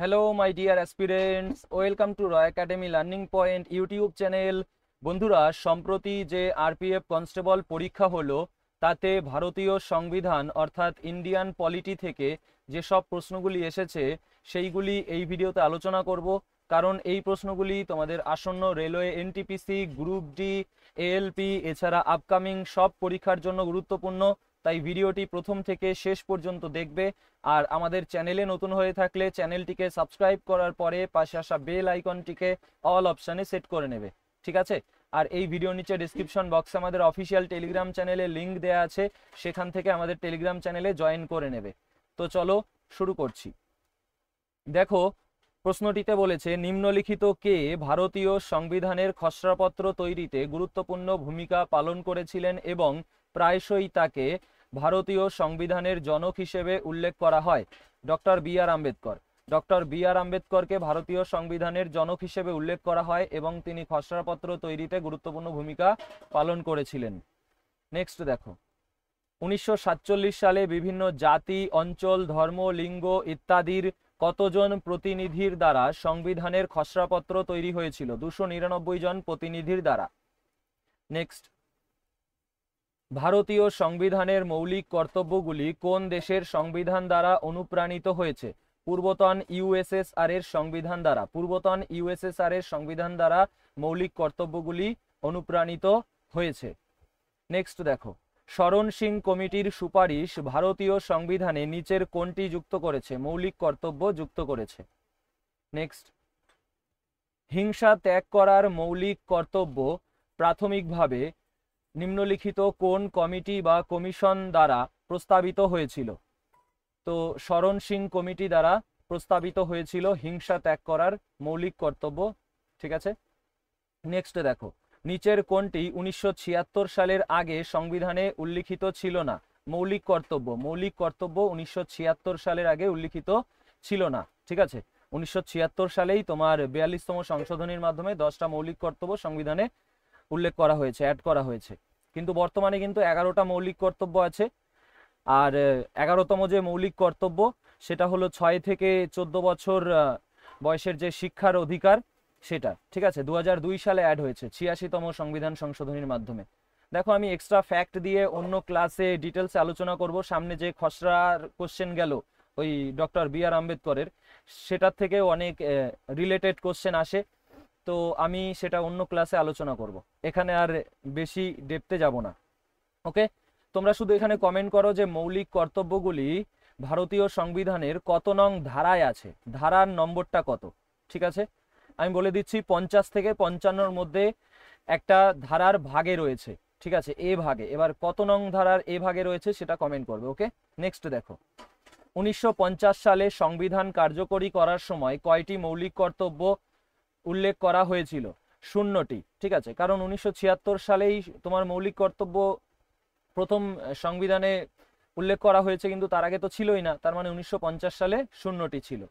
Hello my dear aspirants, welcome to Roy academy learning point YouTube channel. বন্ধুরা, সম্প্রতি যে RPF constable পরীক্ষা হলো তাতে ভারতীয় সংবিধান অর্থাৎ ইন্ডিয়ান পলিটি থেকে যেসব প্রশ্নগুলি এসেছে সেইগুলি এই ভিডিওতে আলোচনা করব। কারণ এই প্রশ্নগুলি তোমাদের আসন্ন railway, NTPC, group D, ALP এছাড়া আপকামিং সব পরীক্ষার জন্য গুরুত্বপূর্ণ। তাই ভিডিওটি প্রথম থেকে শেষ পর্যন্ত দেখবে। আর আমাদের চ্যানেলে নতুন হয়ে থাকলে চ্যানেলটিকে সাবস্ক্রাইব করার পরে পাশে আসা বেল আইকনটিকে অল অপশানে সেট করে নেবে, ঠিক আছে? আর এই ভিডিও নিচে ডিসক্রিপশন বক্সে আমাদের অফিসিয়াল টেলিগ্রাম চ্যানেলে লিঙ্ক দেওয়া আছে, সেখান থেকে আমাদের টেলিগ্রাম চ্যানেলে জয়েন করে নেবে। তো চলো শুরু করছি। দেখো, প্রশ্নটিতে বলেছে নিম্নলিখিত কে ভারতীয় সংবিধানের খসড়াপত্র তৈরিতে গুরুত্বপূর্ণ ভূমিকা পালন করেছিলেন এবং প্রায়শই তাকে ভারতীয় সংবিধানের জনক হিসেবে উল্লেখ করা হয়? ডক্টর বি আর আম্বেদকর। ডক্টর বি আর আম্বেদকরকে ভারতীয় সংবিধানের জনক হিসেবে উল্লেখ করা হয় এবং তিনি খসড়াপত্র তৈরিতে গুরুত্বপূর্ণ ভূমিকা পালন করেছিলেন। নেক্সট দেখো, 1947 সালে বিভিন্ন জাতি, অঞ্চল, ধর্ম, লিঙ্গ ইত্যাদির কতজন প্রতিনিধির দ্বারা সংবিধানের খসড়াপত্র তৈরি হয়েছিল? 299 জন প্রতিনিধির দ্বারা। নেক্সট, ভারতীয় সংবিধানের মৌলিক কর্তব্যগুলি কোন দেশের সংবিধান দ্বারা অনুপ্রাণিত হয়েছে? পূর্বতন ইউএসএসআর এর সংবিধান দ্বারা। পূর্বতন ইউএসএসআর এর সংবিধান দ্বারা মৌলিক কর্তব্যগুলি অনুপ্রাণিত হয়েছে। নেক্সট দেখো, শরণ সিং কমিটির সুপারিশ ভারতীয় সংবিধানে নিচের কোনটি যুক্ত করেছে? মৌলিক কর্তব্য যুক্ত করেছে। নেক্সট, হিংসা ত্যাগ করার মৌলিক কর্তব্য প্রাথমিকভাবে নিম্নলিখিত কোন কমিটি বা কমিশন দ্বারা প্রস্তাবিত হয়েছিল? তো শরণ সিং কমিটি দ্বারা প্রস্তাবিত হয়েছিল হিংসা ত্যাগ করার মৌলিক কর্তব্য, ঠিক আছে? নেক্সট দেখো, নিচের কোনটি 1976 সালের আগে সংবিধানে উল্লিখিত ছিল না? মৌলিক কর্তব্য। মৌলিক কর্তব্য 1976 সালের আগে উল্লিখিত ছিল না, ঠিক আছে? 1976 সালেই তোমার 42তম সংশোধনীর মাধ্যমে 10টা মৌলিক কর্তব্য সংবিধানে উল্লেখ করা হয়েছে, অ্যাড করা হয়েছে। কিন্তু বর্তমানে কিন্তু 11টা মৌলিক কর্তব্য আছে। আর 11তম যে মৌলিক কর্তব্য সেটা হলো 6 থেকে 14 বছর বয়সের যে শিক্ষার অধিকার, সেটা, ঠিক আছে? 2002 সালে অ্যাড হয়েছে 86তম সংবিধান সংশোধনীর মাধ্যমে। দেখো, আমি এক্সট্রা ফ্যাক্ট দিয়ে অন্য ক্লাসে ডিটেলসে আলোচনা করব। সামনে যে খসড়ার কোশ্চেন গেল ওই ডক্টর বি আর আম্বেদকরের, সেটার থেকে অনেক রিলেটেড কোশ্চেন আসে, তো আমি সেটা অন্য ক্লাসে আলোচনা করব, এখানে আর বেশি ডেপথে যাব না। ওকে, তোমরা শুধু এখানে কমেন্ট করো যে মৌলিক কর্তব্যগুলি ভারতীয় সংবিধানের কত নং ধারায় আছে, ধারার নম্বরটা কত, ঠিক আছে? আমি বলে দিচ্ছি, 50 থেকে 55-র মধ্যে একটা ধারার ভাগে রয়েছে, ঠিক আছে? এ ভাগে। এবার কত নং ধারার এ ভাগে রয়েছে সেটা কমেন্ট করবে। ওকে, নেক্সট দেখো, 1950 সালে সংবিধান কার্যকরী করার সময় কয়টি মৌলিক কর্তব্য উল্লেখ করা হয়েছিল? 0টি, ঠিক আছে? কারণ 1976 সালেই তোমার মৌলিক কর্তব্য প্রথম সংবিধানে উল্লেখ করা হয়েছে, কিন্তু তার আগে তো ছিলই না, তার মানে 1950 সালে 0টি ছিল।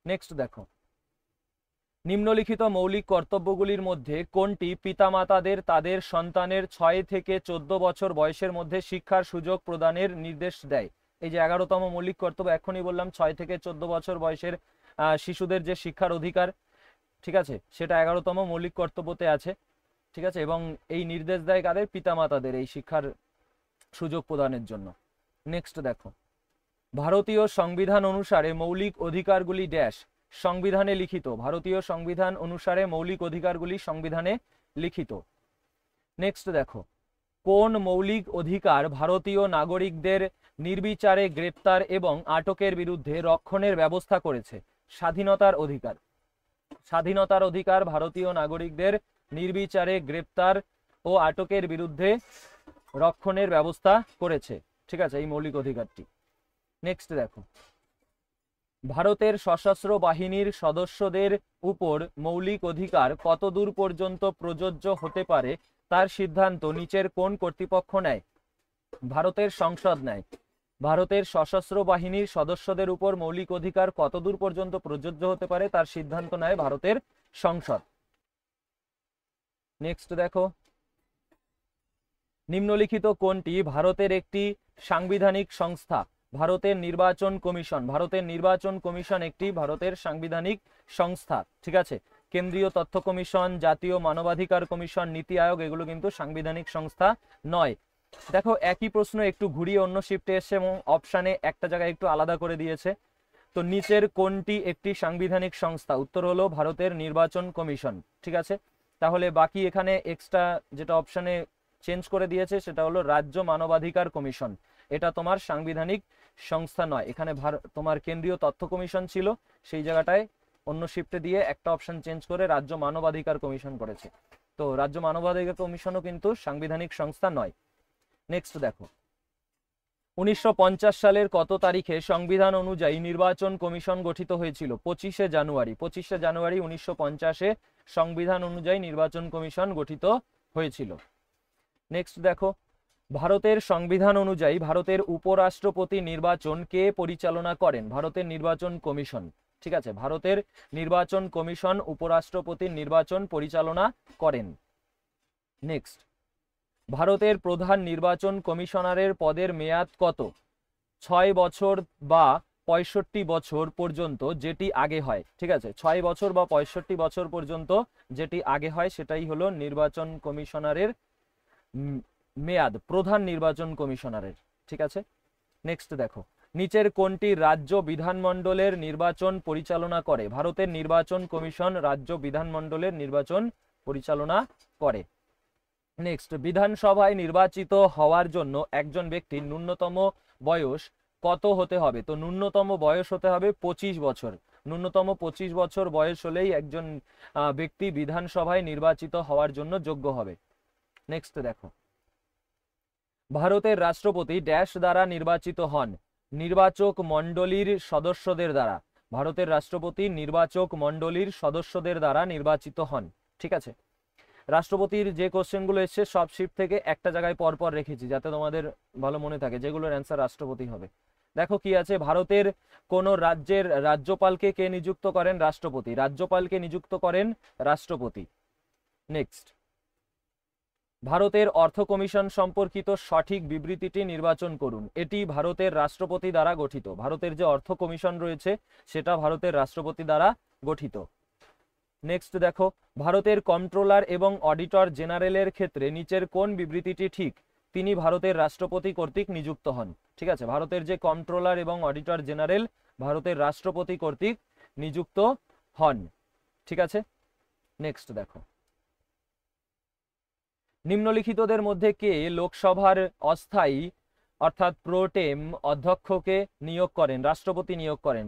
নেক্সট দেখো, নিম্নলিখিত মৌলিক কর্তব্যগুলির মধ্যে কোনটি পিতামাতাদের তাদের সন্তানের 6 থেকে 14 বছর বয়সের মধ্যে শিক্ষার সুযোগ প্রদানের নির্দেশ দেয়? এই যে 11তম মৌলিক কর্তব্য, এখনই বললাম 6 থেকে 14 বছর বয়সের শিশুদের যে শিক্ষার অধিকার, ঠিক আছে, সেটা 11তম মৌলিক কর্তব্যতে আছে, ঠিক আছে? এবং এই নির্দেশ দেয় কাদের? পিতামাতাদের এই শিক্ষার সুযোগ প্রদানের জন্য। নেক্সট দেখো, ভারতীয় সংবিধান অনুসারে মৌলিক অধিকারগুলি ড্যাশ সংবিধানে লিখিত? ভারতীয় সংবিধান অনুসারে মৌলিক অধিকারগুলি সংবিধানে লিখিত। নেক্সট দেখো, কোন মৌলিক অধিকার ভারতীয় নাগরিকদের নির্বিচারে গ্রেপ্তার এবং আটকের বিরুদ্ধে রক্ষণের ব্যবস্থা করেছে? স্বাধীনতার অধিকার। স্বাধীনতার অধিকার ভারতীয় নাগরিকদের নির্বিচারে গ্রেপ্তার ও আটকের বিরুদ্ধে রক্ষণের ব্যবস্থা করেছে, ঠিক আছে, এই মৌলিক অধিকারটি। নেক্সট দেখো, ভারতের সশস্ত্র বাহিনীর সদস্যদের উপর মৌলিক অধিকার কতদূর পর্যন্ত প্রযোজ্য হতে পারে তার সিদ্ধান্ত নিচের কোন কর্তৃপক্ষ নেয়? ভারতের সংসদ নেয়। ভারতের সশস্ত্র বাহিনীর সদস্যদের উপর মৌলিক অধিকার কতদূর পর্যন্ত প্রযোজ্য হতে পারে তার সিদ্ধান্ত নেয় ভারতের সংসদ। নেক্সট দেখো, নিম্নলিখিত কোনটি ভারতের একটি সাংবিধানিক সংস্থা? ভারতের নির্বাচন কমিশন। ভারতের নির্বাচন কমিশন একটি ভারতের সাংবিধানিক সংস্থা, ঠিক আছে। কেন্দ্রীয় তথ্য কমিশন, জাতীয় মানবাধিকার কমিশন, নীতি আয়োগ এগুলো কিন্তু সাংবিধানিক সংস্থা নয়। দেখো একই প্রশ্ন একটু ঘুরিয়ে অন্য শিফটে এসছে এবং অপশানে একটা জায়গায় একটু আলাদা করে দিয়েছে। তো নিচের কোনটি একটি সাংবিধানিক সংস্থা? উত্তর হলো ভারতের নির্বাচন কমিশন, ঠিক আছে। তাহলে বাকি এখানে এক্সট্রা যেটা অপশানে চেঞ্জ করে দিয়েছে সেটা হলো রাজ্য মানবাধিকার কমিশন। এটা তোমার সাংবিধানিক সংস্থা নয়। এখানে তোমার কেন্দ্রীয় তথ্য কমিশন ছিল, সেই জায়গাটায় অন্য শিফটে দিয়ে একটা অপশন চেঞ্জ করে রাজ্য মানবাধিকার কমিশন করেছে। তো রাজ্য মানবাধিকার কমিশনও কিন্তু সাংবিধানিক সংস্থা নয়। নেক্সট দেখো, 1950 সালের কত তারিখে সংবিধান অনুযায়ী নির্বাচন কমিশন গঠিত হয়েছিল? 25শে জানুয়ারি। 25শে জানুয়ারি 1950-এ সংবিধান অনুযায়ী নির্বাচন কমিশন গঠিত হয়েছিল। নেক্সট দেখো, ভারতের সংবিধান অনুযায়ী ভারতের উপরাষ্ট্রপতি নির্বাচন কে পরিচালনা করেন? ভারতের নির্বাচন কমিশন, ঠিক আছে। ভারতের নির্বাচন কমিশন উপরাষ্ট্রপতির নির্বাচন পরিচালনা করেন। নেক্সট, ভারতের প্রধান নির্বাচন কমিশনারের পদের মেয়াদ কত? 6 বছর বা 65 বছর পর্যন্ত, যেটি আগে হয়, ঠিক আছে। 6 বছর বা 65 বছর পর্যন্ত যেটি আগে হয় সেটাই হলো নির্বাচন কমিশনারের মেয়াদ, প্রধান নির্বাচন কমিশনারের, ঠিক আছে। নেক্সট দেখো, নিচের কোনটি রাজ্য বিধানমণ্ডলের নির্বাচন পরিচালনা করে? ভারতের নির্বাচন কমিশন রাজ্য বিধানমণ্ডলের নির্বাচন পরিচালনা করে। নেক্সট, বিধানসভায় নির্বাচিত হওয়ার জন্য একজন ব্যক্তির ন্যূনতম বয়স কত হতে হবে? তো ন্যূনতম বয়স হতে হবে 25 বছর। ন্যূনতম 25 বছর বয়স হলেই একজন ব্যক্তি বিধানসভায় নির্বাচিত হওয়ার জন্য যোগ্য হবে। নেক্সট দেখো, ভারতের রাষ্ট্রপতি ড্যাশ দ্বারা নির্বাচিত হন? নির্বাচক মণ্ডলীর সদস্যদের দ্বারা। ভারতের রাষ্ট্রপতি নির্বাচক মণ্ডলীর সদস্যদের দ্বারা নির্বাচিত হন, ঠিক আছে। রাষ্ট্রপতির যে কোশ্চেনগুলো এসছে সব শিফট থেকে একটা জায়গায় পরপর রেখেছি যাতে তোমাদের ভালো মনে থাকে, যেগুলোর অ্যান্সার রাষ্ট্রপতি হবে। দেখো কি আছে, ভারতের কোন রাজ্যের রাজ্যপালকে কে নিযুক্ত করেন? রাষ্ট্রপতি। রাজ্যপালকে নিযুক্ত করেন রাষ্ট্রপতি। নেক্সট, ভারতের অর্থ কমিশন সম্পর্কিত সঠিক বিবৃতিটি নির্বাচন করুন। এটি ভারতের রাষ্ট্রপতি দ্বারা গঠিত। ভারতের যে অর্থ কমিশন রয়েছে সেটা ভারতের রাষ্ট্রপতি দ্বারা গঠিত। নেক্সট দেখো, ভারতের কন্ট্রোলার এবং অডিটর জেনারেলের ক্ষেত্রে নিচের কোন বিবৃতিটি ঠিক? তিনি ভারতের রাষ্ট্রপতি কর্তৃক নিযুক্ত হন, ঠিক আছে। ভারতের যে কন্ট্রোলার এবং অডিটর জেনারেল ভারতের রাষ্ট্রপতি কর্তৃক নিযুক্ত হন, ঠিক আছে। নেক্সট দেখো, নিম্নলিখিতদের মধ্যে কে লোকসভার অস্থায়ী অর্থাৎ প্রোটেম অধ্যক্ষকে নিয়োগ করেন? রাষ্ট্রপতি নিয়োগ করেন।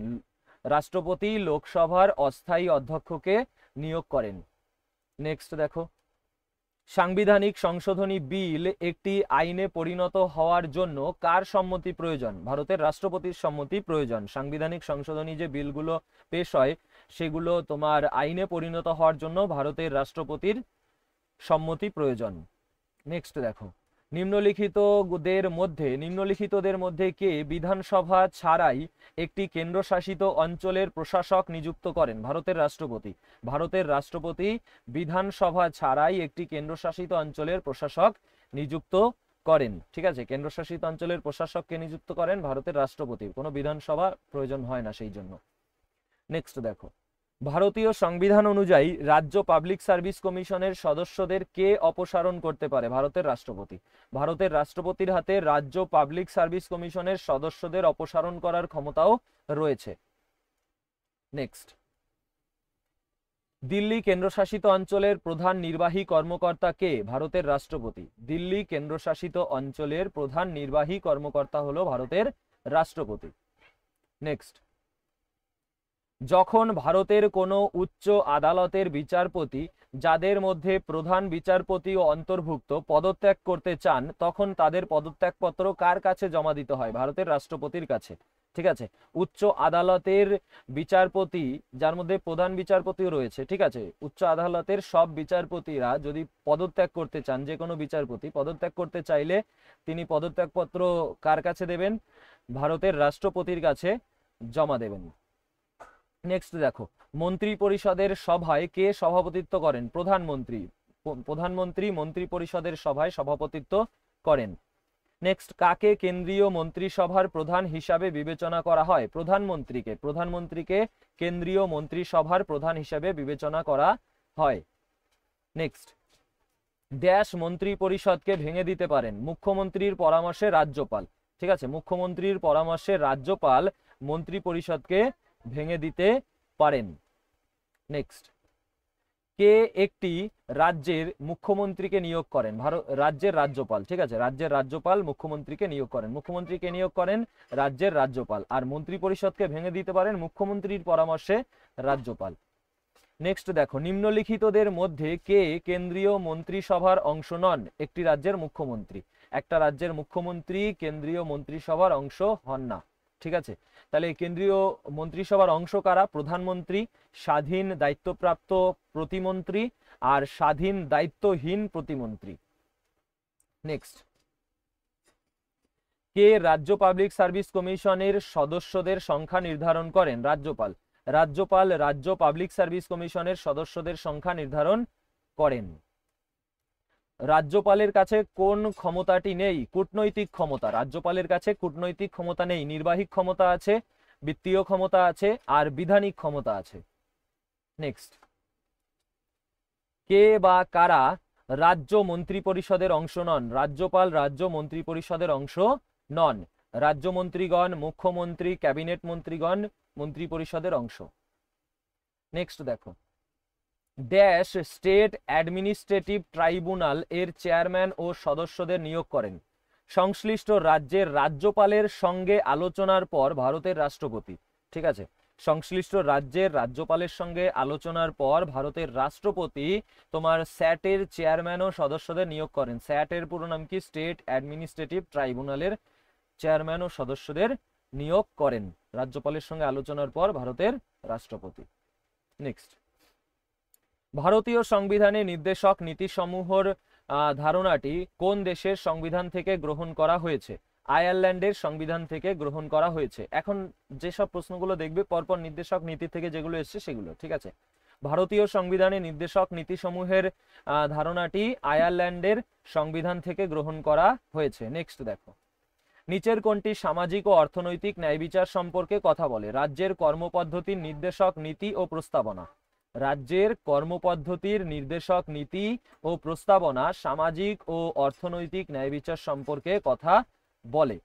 রাষ্ট্রপতি লোকসভার অস্থায়ী অধ্যক্ষকে নিয়োগ করেন। নেক্সট দেখো, সাংবিধানিক সংশোধনী বিল একটি আইনে পরিণত হওয়ার জন্য কার সম্মতি প্রয়োজন? ভারতের রাষ্ট্রপতির সম্মতি প্রয়োজন। সাংবিধানিক সংশোধনী যে বিলগুলো পেশ হয় সেগুলো তোমার আইনে পরিণত হওয়ার জন্য ভারতের রাষ্ট্রপতির সম্মতি প্রয়োজন। নেক্সট দেখো, নিম্নলিখিতদের মধ্যে কে বিধানসভা ছাড়াই একটি কেন্দ্রশাসিত অঞ্চলের প্রশাসক নিযুক্ত করেন? ভারতের রাষ্ট্রপতি। ভারতের রাষ্ট্রপতি বিধানসভা ছাড়াই একটি কেন্দ্রশাসিত অঞ্চলের প্রশাসক নিযুক্ত করেন, ঠিক আছে। কেন্দ্রশাসিত অঞ্চলের প্রশাসককে নিযুক্ত করেন ভারতের রাষ্ট্রপতি, কোনো বিধানসভা প্রয়োজন হয় না সেই জন্য। নেক্সট দেখো, ভারতীয় সংবিধান অনুযায়ী রাজ্য পাবলিক সার্ভিস কমিশনের সদস্যদের কে অপসারণ করতে পারে? ভারতের রাষ্ট্রপতি। ভারতের রাষ্ট্রপতির হাতে রাজ্য পাবলিক সার্ভিস কমিশনের সদস্যদের অপসারণ করার ক্ষমতাও রয়েছে। নেক্সট, দিল্লি কেন্দ্রশাসিত অঞ্চলের প্রধান নির্বাহী কর্মকর্তা কে? ভারতের রাষ্ট্রপতি। দিল্লি কেন্দ্রশাসিত অঞ্চলের প্রধান নির্বাহী কর্মকর্তা হলো ভারতের রাষ্ট্রপতি। নেক্সট, যখন ভারতের কোনো উচ্চ আদালতের বিচারপতি যাদের মধ্যে প্রধান বিচারপতিও অন্তর্ভুক্ত পদত্যাগ করতে চান তখন তাদের পদত্যাগপত্র কার কাছে জমা দিতে হয়? ভারতের রাষ্ট্রপতির কাছে, ঠিক আছে। উচ্চ আদালতের বিচারপতি যার মধ্যে প্রধান বিচারপতিও রয়েছে, ঠিক আছে। উচ্চ আদালতের সব বিচারপতিরা যদি পদত্যাগ করতে চান, যে কোনো বিচারপতি পদত্যাগ করতে চাইলে তিনি পদত্যাগপত্র কার কাছে দেবেন? ভারতের রাষ্ট্রপতির কাছে জমা দেবেন। নেক্সট দেখো, মন্ত্রী পরিষদের সভায় কে সভাপতিত্ব করেন? প্রধানমন্ত্রী। প্রধানমন্ত্রী মন্ত্রী পরিষদের সভায় সভাপতিত্ব করেন। নেক্সট, কাকে কেন্দ্রীয় মন্ত্রিসভার প্রধান হিসাবে বিবেচনা করা হয়? প্রধানমন্ত্রীকে কেন্দ্রীয় মন্ত্রিসভার প্রধান হিসাবে বিবেচনা করা হয়। নেক্সট, ড্যাশ মন্ত্রী পরিষদকে ভেঙে দিতে পারেন? মুখ্যমন্ত্রীর পরামর্শে রাজ্যপাল। ঠিক আছে, মুখ্যমন্ত্রীর পরামর্শে রাজ্যপাল মন্ত্রী পরিষদকে ভেঙে দিতে পারেন। নেক্সট, কে একটি রাজ্যের মুখ্যমন্ত্রীকে নিয়োগ করেন? রাজ্যের রাজ্যপাল। ঠিক আছে, রাজ্যের রাজ্যপাল মুখ্যমন্ত্রীকে নিয়োগ করেন। মুখ্যমন্ত্রীকে নিয়োগ করেন রাজ্যের রাজ্যপাল, আর মন্ত্রী পরিষদকে ভেঙে দিতে পারেন মুখ্যমন্ত্রীর পরামর্শে রাজ্যপাল। নেক্সট দেখো, নিম্নলিখিতদের মধ্যে কে কেন্দ্রীয় মন্ত্রিসভার অংশ নন? একটি রাজ্যের মুখ্যমন্ত্রী। একটা রাজ্যের মুখ্যমন্ত্রী কেন্দ্রীয় মন্ত্রিসভার অংশ হন না। ঠিক আছে, তাহলে কেন্দ্রীয় মন্ত্রিসভার অংশ কারা? প্রধানমন্ত্রী, স্বাধীন দায়িত্বপ্রাপ্ত প্রতিমন্ত্রী, আর স্বাধীন দায়িত্বহীন প্রতিমন্ত্রী। নেক্সট, কে রাজ্য পাবলিক সার্ভিস কমিশনের সদস্যদের সংখ্যা নির্ধারণ করেন? রাজ্যপাল। রাজ্য পাবলিক সার্ভিস কমিশনের সদস্যদের সংখ্যা নির্ধারণ করেন। রাজ্যপালের কাছে কোন ক্ষমতাটি নেই? কূটনৈতিক ক্ষমতা। রাজ্যপালের কাছে কূটনৈতিক ক্ষমতা নেই, নির্বাহী ক্ষমতা আছে, বিত্তীয় ক্ষমতা আছে, আর বিধানিক ক্ষমতা আছে। নেক্সট, কে বা কারা রাজ্য মন্ত্রী পরিষদের অংশ নন? রাজ্যপাল রাজ্য মন্ত্রী পরিষদের অংশ নন। রাজ্যমন্ত্রীগণ, মুখ্যমন্ত্রী, ক্যাবিনেট মন্ত্রীগণ মন্ত্রী পরিষদের অংশ। নেক্সট দেখো, ড্যাশ স্টেট অ্যাডমিনিস্ট্রেটিভ ট্রাইব্যুনাল এর চেয়ারম্যান ও সদস্যদের নিয়োগ করেন? সংশ্লিষ্ট রাজ্যের রাজ্যপালের সঙ্গে আলোচনার পর ভারতের রাষ্ট্রপতি। ঠিক আছে, সংশ্লিষ্ট রাজ্যের রাজ্যপালের সঙ্গে আলোচনার পর ভারতের রাষ্ট্রপতি তোমার স্যাটের চেয়ারম্যান ও সদস্যদের নিয়োগ করেন। স্যাটের পুরো নাম কি? স্টেট অ্যাডমিনিস্ট্রেটিভ ট্রাইব্যুনালের চেয়ারম্যান ও সদস্যদের নিয়োগ করেন রাজ্যপালের সঙ্গে আলোচনার পর ভারতের রাষ্ট্রপতি। নেক্সট, ভারতীয় সংবিধানে নির্দেশক নীতিসমূহের ধারণাটি কোন দেশের সংবিধান থেকে গ্রহণ করা হয়েছে? আয়ারল্যান্ডের সংবিধান থেকে গ্রহণ করা হয়েছে। এখন যেসব প্রশ্নগুলো দেখবে পরপর নির্দেশক নীতি থেকে যেগুলো এসছে সেগুলো। ঠিক আছে, ভারতীয় সংবিধানে নির্দেশক নীতিসমূহের ধারণাটি আয়ারল্যান্ডের সংবিধান থেকে গ্রহণ করা হয়েছে। নেক্সট দেখো, নিচের কোনটি সামাজিক ও অর্থনৈতিক ন্যায়বিচার সম্পর্কে কথা বলে? রাজ্যের কর্মপদ্ধতির নির্দেশক নীতি ও প্রস্তাবনা। রাজ্যের কর্মপদ্ধতির নির্দেশক নীতি ও প্রস্তাবনা সামাজিক ও অর্থনৈতিক ন্যায়বিচার সম্পর্কে কথা বলে।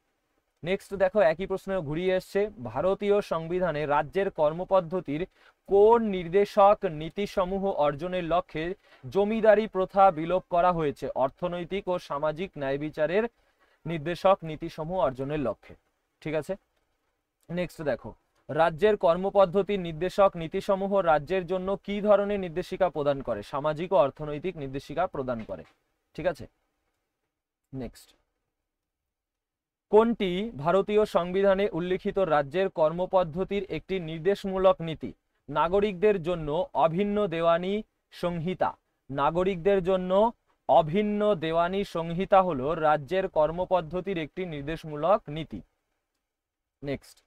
নেক্সট দেখো, একই প্রশ্ন ঘুরিয়ে এসছে, ভারতীয় সংবিধানে রাজ্যের কর্মপদ্ধতির কোন নির্দেশক নীতিসমূহ অর্জনের লক্ষ্যে জমিদারি প্রথা বিলোপ করা হয়েছে? অর্থনৈতিক ও সামাজিক ন্যায়বিচারের নির্দেশক নীতিসমূহ অর্জনের লক্ষ্যে। ঠিক আছে, নেক্সট দেখো, রাজ্যের কর্মপদ্ধতির নির্দেশক নীতিসমূহ রাজ্যের জন্য কি ধরনের নির্দেশিকা প্রদান করে? সামাজিক ও অর্থনৈতিক নির্দেশিকা প্রদান করে। ঠিক আছে, নেক্সট, কোনটি ভারতীয় সংবিধানে উল্লিখিত রাজ্যের কর্মপদ্ধতির একটি নির্দেশমূলক নীতি? নাগরিকদের জন্য অভিন্ন দেওয়ানি সংহিতা। নাগরিকদের জন্য অভিন্ন দেওয়ানি সংহিতা হলো রাজ্যের কর্মপদ্ধতির একটি নির্দেশমূলক নীতি। নেক্সট,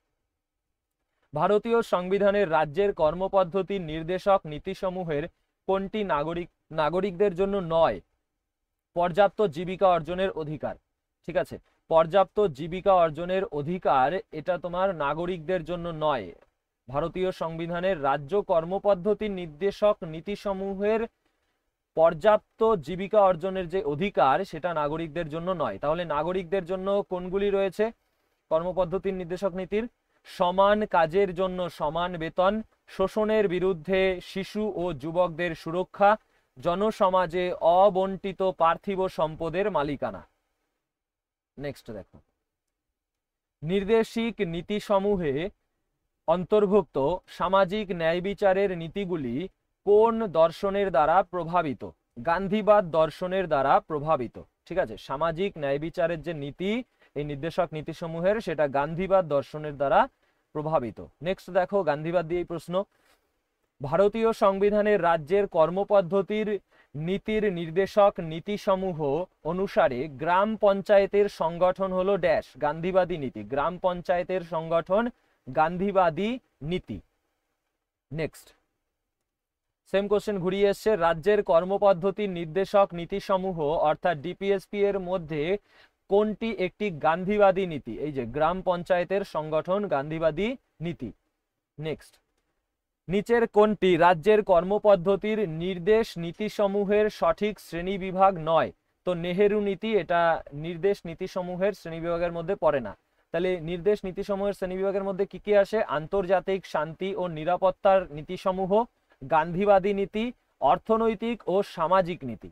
ভারতীয় সংবিধানের রাজ্যের কর্মপদ্ধতির নির্দেশক নীতিসমূহের কোনটি নাগরিকদের জন্য নয়? পর্যাপ্ত জীবিকা অর্জনের অধিকার। ঠিক আছে, পর্যাপ্ত জীবিকা অর্জনের অধিকার এটা তোমার নাগরিকদের জন্য নয়। ভারতীয় সংবিধানের রাজ্য কর্মপদ্ধতির নির্দেশক নীতিসমূহের পর্যাপ্ত জীবিকা অর্জনের যে অধিকার সেটা নাগরিকদের জন্য নয়। তাহলে নাগরিকদের জন্য কোনগুলি রয়েছে কর্মপদ্ধতির নির্দেশক নীতির? সমান কাজের জন্য সমান বেতন, শোষণের বিরুদ্ধে শিশু ও যুবকদের সুরক্ষা, জনসমাজে অবন্টিত পার্থিব সম্পদের মালিকানা। নেক্সট দেখো, নির্দেশিক নীতিসমূহে অন্তর্ভুক্ত সামাজিক ন্যায়বিচারের নীতিগুলি কোন দর্শনের দ্বারা প্রভাবিত? গান্ধীবাদ দর্শনের দ্বারা প্রভাবিত। ঠিক আছে, সামাজিক ন্যায়বিচারের যে নীতি এই নির্দেশক নীতিসমূহের সেটা গান্ধীবাদ দর্শনের দ্বারা প্রভাবিত। নেক্সট দেখো, গান্ধীবাদ দিয়ে প্রশ্ন, ভারতীয় সংবিধানের রাজ্যের কর্মপদ্ধতির নীতির নির্দেশক নীতিসমূহ অনুসারে গ্রাম পঞ্চায়েতের সংগঠন হলো ড্যাশ গান্ধীবাদী নীতি। গ্রাম পঞ্চায়েতের সংগঠন গান্ধীবাদী নীতি। নেক্সট, সেম কোশ্চেন ঘুরিয়ে এসছে, রাজ্যের কর্মপদ্ধতির নির্দেশক নীতিসমূহ অর্থাৎ ডিপিএসপি এর মধ্যে কোনটি একটি গান্ধীবাদী নীতি? এই যে গ্রাম পঞ্চায়েতের সংগঠন গান্ধীবাদী নীতি। নেক্সট, নিচের কোনটি রাজ্যের কর্মপদ্ধতির নির্দেশ নীতিসমূহের সঠিক শ্রেণীবিভাগ নয়? তো নেহেরু নীতি এটা নির্দেশ নীতিসমূহের শ্রেণীবিভাগের মধ্যে পড়ে না। তাহলে নির্দেশ নীতিসমূহের শ্রেণীবিভাগের মধ্যে কি কি আসে? আন্তর্জাতিক শান্তি ও নিরাপত্তার নীতিসমূহ, গান্ধীবাদী নীতি, অর্থনৈতিক ও সামাজিক নীতি।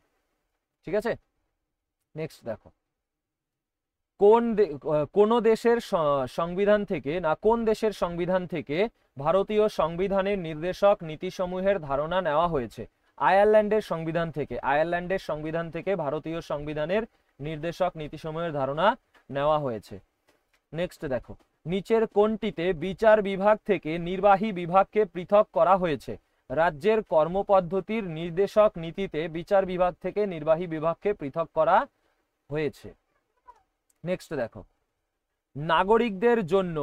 ঠিক আছে, নেক্সট দেখো, কোন দেশের সংবিধান থেকে না কোন দেশের সংবিধান থেকে ভারতীয় সংবিধানের নির্দেশক নীতিসমূহের ধারণা নেওয়া হয়েছে? আয়ারল্যান্ডের সংবিধান থেকে। আয়ারল্যান্ডের সংবিধান থেকে ভারতীয় সংবিধানের নির্দেশক নীতিসমূহের ধারণা নেওয়া হয়েছে। নেক্সট দেখো, নিচের কোনটিতে বিচার বিভাগ থেকে নির্বাহী বিভাগকে পৃথক করা হয়েছে? রাজ্যের কর্মপদ্ধতির নির্দেশক নীতিতে বিচার বিভাগ থেকে নির্বাহী বিভাগকে পৃথক করা হয়েছে। নেক্সট দেখো, নাগরিকদের জন্য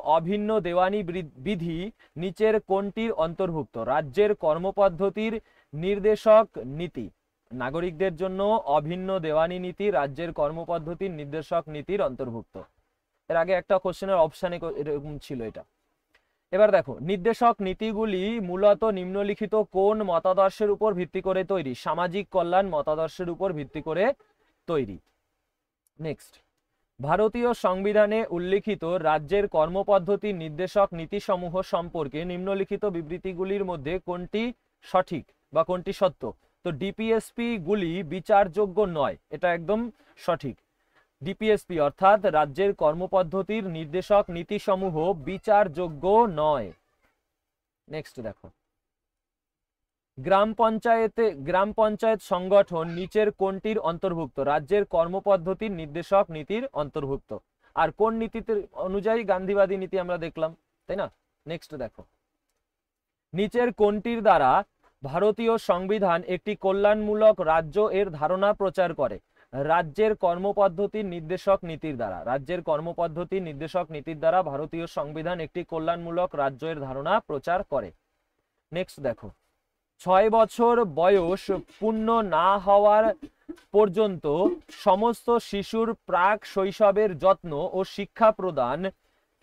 অভিন্ন দেওয়ানি বিধি নিচের কোনটির অন্তর্ভুক্ত? রাজ্যের কর্মপদ্ধতির নির্দেশক নীতি। নাগরিকদের জন্য অভিন্ন দেওয়ানি নীতি রাজ্যের কর্মপদ্ধতির নির্দেশক নীতির অন্তর্ভুক্ত। এর আগে একটা কোশ্চেনের অপশানে এরকম ছিল এটা। এবার দেখো, নির্দেশক নীতিগুলি মূলত নিম্নলিখিত কোন মতাদর্শের উপর ভিত্তি করে তৈরি? সামাজিক কল্যাণ মতাদর্শের উপর ভিত্তি করে তৈরি। নেক্সট, ভারতীয় সংবিধানে উল্লিখিত রাজ্যের কর্মপদ্ধতির নির্দেশক নীতিসমূহ সম্পর্কে নিম্নলিখিত বিবৃতিগুলির মধ্যে কোনটি সঠিক বা কোনটি সত্য? তো ডিপিএসপি গুলি বিচারযোগ্য নয়, এটা একদম সঠিক। ডিপিএসপি অর্থাৎ রাজ্যের কর্মপদ্ধতির নির্দেশক নীতিসমূহ বিচারযোগ্য নয়। নেক্সট দেখো, গ্রাম পঞ্চায়েত সংগঠন নিচের কোনটির অন্তর্ভুক্ত? রাজ্যের কর্মপদ্ধতির নির্দেশক নীতির অন্তর্ভুক্ত। আর কোন নীতিতে অনুযায়ী? গান্ধীবাদী নীতি আমরা দেখলাম, তাই না? নেক্সট দেখো, নিচের কোনটির দ্বারা ভারতীয় সংবিধান একটি কল্যাণমূলক রাজ্য এর ধারণা প্রচার করে? রাজ্যের কর্মপদ্ধতির নির্দেশক নীতির দ্বারা। রাজ্যের কর্মপদ্ধতির নির্দেশক নীতির দ্বারা ভারতীয় সংবিধান একটি কল্যাণমূলক রাজ্য এর ধারণা প্রচার করে। নেক্সট দেখো, 6 বছর বয়স পূর্ণ না হওয়ার পর্যন্ত সমস্ত শিশুর প্রাক শৈশবের যত্ন ও শিক্ষা প্রদান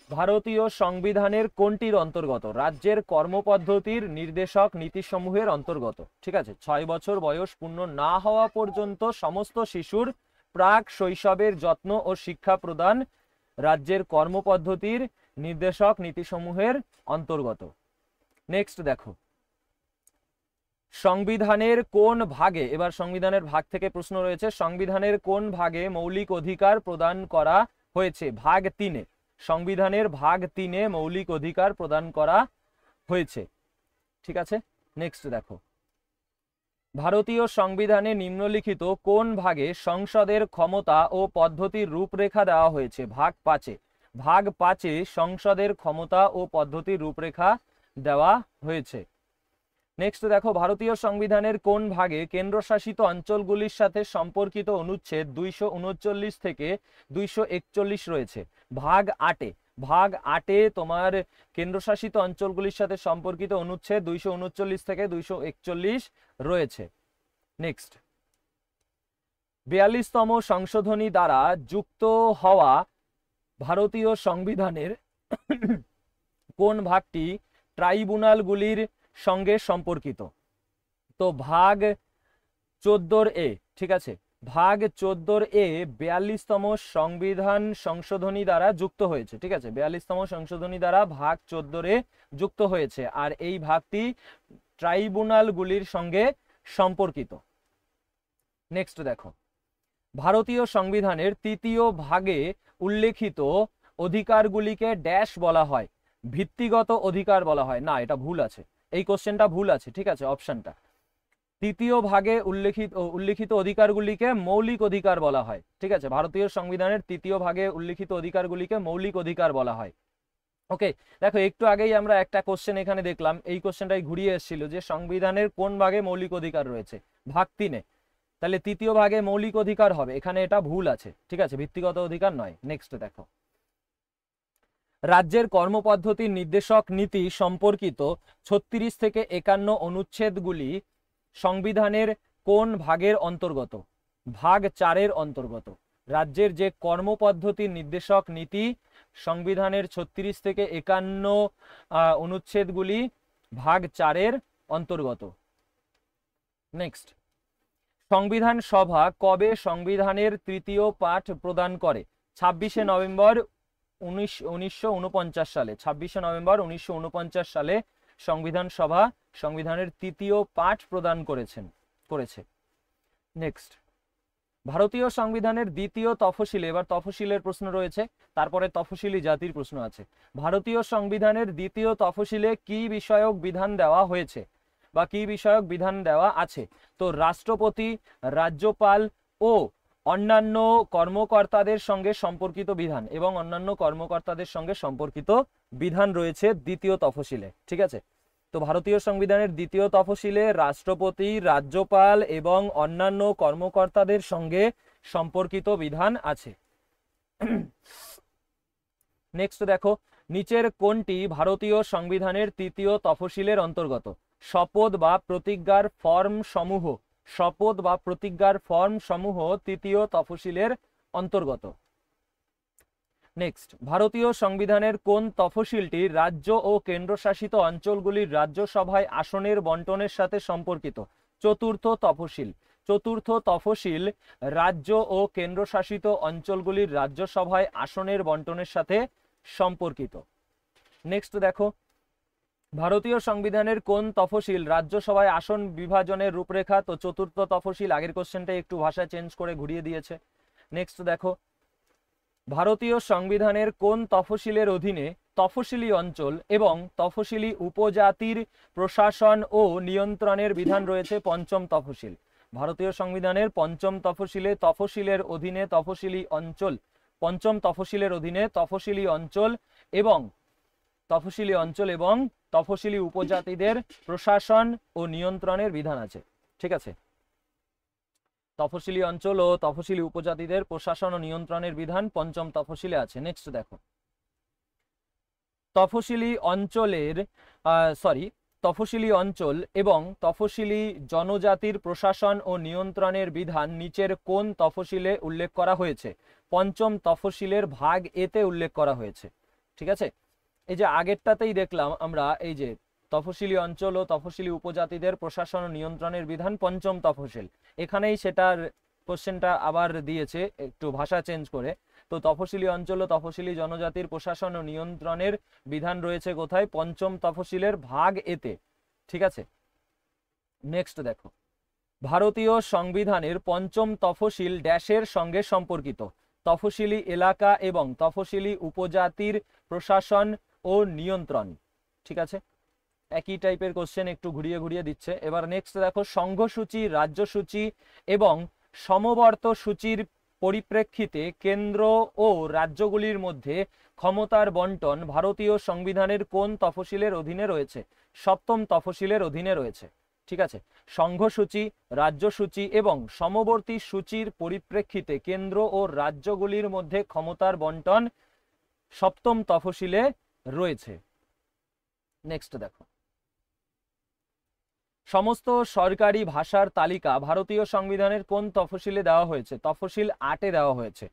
ভারতীয় সংবিধানের কোনটির অন্তর্গত? রাজ্যের কর্মপদ্ধতির নির্দেশক নীতিসমূহের অন্তর্গত। ঠিক আছে, 6 বছর বয়স পূর্ণ না হওয়া পর্যন্ত সমস্ত শিশুর প্রাক শৈশবের যত্ন ও শিক্ষা প্রদান রাজ্যের কর্মপদ্ধতির নির্দেশক নীতিসমূহের অন্তর্গত। নেক্সট দেখো, সংবিধানের কোন ভাগে, এবার সংবিধানের ভাগ থেকে প্রশ্ন রয়েছে, সংবিধানের কোন ভাগে মৌলিক অধিকার প্রদান করা হয়েছে? ভাগ 3-এ। সংবিধানের ভাগ 3-এ মৌলিক অধিকার প্রদান করা হয়েছে। ঠিক আছে, নেক্সট দেখো, ভারতীয় সংবিধানে নিম্নলিখিত কোন ভাগে সংসদের ক্ষমতা ও পদ্ধতির রূপরেখা দেওয়া হয়েছে? ভাগ 5-এ। ভাগ 5-এ সংসদের ক্ষমতা ও পদ্ধতির রূপরেখা দেওয়া হয়েছে। নেক্সট দেখো, ভারতীয় সংবিধানের কোন ভাগে কেন্দ্রশাসিত অঞ্চলগুলির সাথে সম্পর্কিত অনুচ্ছেদ 239 থেকে 241 রয়েছে? ভাগ 8-এ। ভাগ 8-এ তোমার কেন্দ্রশাসিত অঞ্চলগুলির সাথে সম্পর্কিত অনুচ্ছেদ 239 থেকে 241 রয়েছে। নেক্সট, 42তম সংশোধনী দ্বারা যুক্ত হওয়া ভারতীয় সংবিধানের কোন ভাগটি ট্রাইব্যুনালগুলির সঙ্গে সম্পর্কিত? তো ভাগ 14-এ। ঠিক আছে, ভাগ 14-এ 42তম সংবিধান সংশোধনী দ্বারা যুক্ত হয়েছে। ঠিক আছে, 42তম সংশোধনী দ্বারা ভাগ 14-এ যুক্ত হয়েছে, আর এই ভাগটি ট্রাইব্যুনালগুলির সঙ্গে সম্পর্কিত। নেক্সট দেখো, ভারতীয় সংবিধানের 3য় ভাগে উল্লেখিত অধিকারগুলিকে ড্যাশ বলা হয়? ভিত্তিগত অধিকার বলা হয় না, এটা ভুল আছে, এই কোশ্চেনটা ভুল আছে। ঠিক আছে, অপশনটা 3য় ভাগে উল্লেখিত অধিকারগুলিকে মৌলিক অধিকার বলা হয়। ঠিক আছে, ভারতীয় সংবিধানের 3য় ভাগে উল্লেখিত অধিকারগুলিকে মৌলিক অধিকার বলা হয়। ওকে, দেখো একটু আগেই আমরা একটা কোশ্চেন এখানে দেখলাম, এই কোশ্চেনটাই ঘুরিয়ে এসেছিল যে সংবিধানের কোন ভাগে মৌলিক অধিকার রয়েছে? ভাগ 3-এ। তাহলে 3য় ভাগে মৌলিক অধিকার হবে, এখানে এটা ভুল আছে। ঠিক আছে, ভিত্তিগত অধিকার নয়। নেক্সট দেখো, রাজ্যের কর্মপদ্ধতির নির্দেশক নীতি সম্পর্কিত 36 থেকে 51 অনুচ্ছেদগুলি সংবিধানের কোন ভাগের অন্তর্গত? ভাগ 4-এর অন্তর্গত? রাজ্যের যে কর্মপদ্ধতির নির্দেশক নীতি সংবিধানের 36 থেকে 51 অনুচ্ছেদগুলি ভাগ 4-এর অন্তর্গত। নেক্সট, সংবিধান সভা কবে সংবিধানের তৃতীয় পাঠ প্রদান করে? 26শে নভেম্বর 1949 সালে। 26শে নভেম্বর 1949 সালে সংবিধান সভা সংবিধানের তৃতীয় পাঠ প্রদান করেছে। নেক্সট, ভারতীয় সংবিধানের দ্বিতীয় তফসিলে, এবার তফসিলের প্রশ্ন রয়েছে, তারপরে তফসিলি জাতির প্রশ্ন আছে। ভারতীয় সংবিধানের দ্বিতীয় তফসিলে কি বিষয়ক বিধান দেওয়া হয়েছে বা কি বিষয়ক বিধান দেওয়া আছে? তো রাষ্ট্রপতি, রাজ্যপাল ও অন্যান্য কর্মকর্তাদের সঙ্গে সম্পর্কিত বিধান এবং অন্যান্য কর্মকর্তাদের সঙ্গে সম্পর্কিত বিধান রয়েছে দ্বিতীয় তফসিলে। ঠিক আছে, তো ভারতীয় সংবিধানের দ্বিতীয় তফসিলে রাষ্ট্রপতি, রাজ্যপাল এবং অন্যান্য কর্মকর্তাদের সঙ্গে সম্পর্কিত বিধান আছে। নেক্সট দেখো, নিচের কোনটি ভারতীয় সংবিধানের তৃতীয় তফসিলের অন্তর্গত? শপথ বা প্রতিজ্ঞার ফর্ম সমূহ, শপথ বা প্রতিজ্ঞার ফর্ম সমূহ তৃতীয় তফসিলের অন্তর্গত। নেক্সট, ভারতীয় সংবিধানের কোন তফসিলটি রাজ্য ও কেন্দ্রশাসিত অঞ্চলগুলির রাজ্যসভায় আসনের বন্টনের সাথে সম্পর্কিত? চতুর্থ তফসিল। চতুর্থ তফসিল রাজ্য ও কেন্দ্রশাসিত অঞ্চলগুলির রাজ্যসভায় আসনের বন্টনের সাথে সম্পর্কিত। নেক্সট দেখো, ভারতীয় সংবিধানের কোন তফসিল রাজ্যসভায় আসন বিভাজনের রূপরেখা? তো চতুর্থ তফসিল। আগের কোশ্চেনটা একটু ভাষা চেঞ্জ করে ঘুরিয়ে দিয়েছে। নেক্সট দেখো, ভারতীয় সংবিধানের কোন তফসিলের অধীনে তফসিলি অঞ্চল এবং তফসিলি উপজাতির প্রশাসন ও নিয়ন্ত্রণের বিধান রয়েছে? পঞ্চম তফসিল। ভারতীয় সংবিধানের পঞ্চম তফসিলে তফসিলের অধীনে তফসিলি অঞ্চল, পঞ্চম তফসিলের অধীনে তফসিলি অঞ্চল এবং তফসিলি উপজাতিদের প্রশাসন ও নিয়ন্ত্রণের বিধান আছে। ঠিক আছে, তফসিলি অঞ্চল ও তফসিলি উপজাতিদের প্রশাসন ও নিয়ন্ত্রণের বিধান পঞ্চম তফসিলে আছে। নেক্সট দেখো, তফসিলি অঞ্চল এবং তফসিলি জনজাতির প্রশাসন ও নিয়ন্ত্রণের বিধান নিচের কোন তফসিলে উল্লেখ করা হয়েছে? পঞ্চম তফসিলের ভাগ এতে উল্লেখ করা হয়েছে। ঠিক আছে, এই যে আগেরটাতেই দেখলাম আমরা, এই যে তফসিলি অঞ্চল ও তফসিলি উপজাতিদের প্রশাসন ও নিয়ন্ত্রণের বিধান পঞ্চম তফসিল, এখানেই সেটার কোশ্চেনটা আবার দিয়েছে একটু ভাষা চেঞ্জ করে। তো তফসিলি অঞ্চল ও তফসিলি জনজাতির প্রশাসন ও নিয়ন্ত্রণের বিধান রয়েছে কোথায়? পঞ্চম তফসিলের ভাগ এতে। ঠিক আছে, নেক্সট দেখো, ভারতীয় সংবিধানের পঞ্চম তফসিল ড্যাশের সঙ্গে সম্পর্কিত? তফসিলি এলাকা এবং তফসিলি উপজাতির প্রশাসন ও নিয়ন্ত্রণ। ঠিক আছে, একই টাইপের কোশ্চেন একটু ঘুরিয়ে ঘুরিয়ে দিচ্ছে। এবার নেক্সট দেখো, সংঘসূচি, রাজ্যসূচি এবং সমবর্ত সূচির পরিপ্রেক্ষিতে কেন্দ্র ও রাজ্যগুলির মধ্যে ক্ষমতার বন্টন ভারতীয় সংবিধানের কোন তফসিলের অধীনে রয়েছে? সপ্তম তফসিলের অধীনে রয়েছে। ঠিক আছে, সংঘসূচি, রাজ্যসূচি এবং সমবর্তী সূচির পরিপ্রেক্ষিতে কেন্দ্র ও রাজ্যগুলির মধ্যে ক্ষমতার বন্টন সপ্তম তফসিলে রয়েছে। নেক্সট দেখো, সমস্ত সরকারি ভাষার তালিকা ভারতীয় সংবিধানের কোন তফসিলে দেওয়া হয়েছে? তফসিল 8-এ দেওয়া হয়েছে।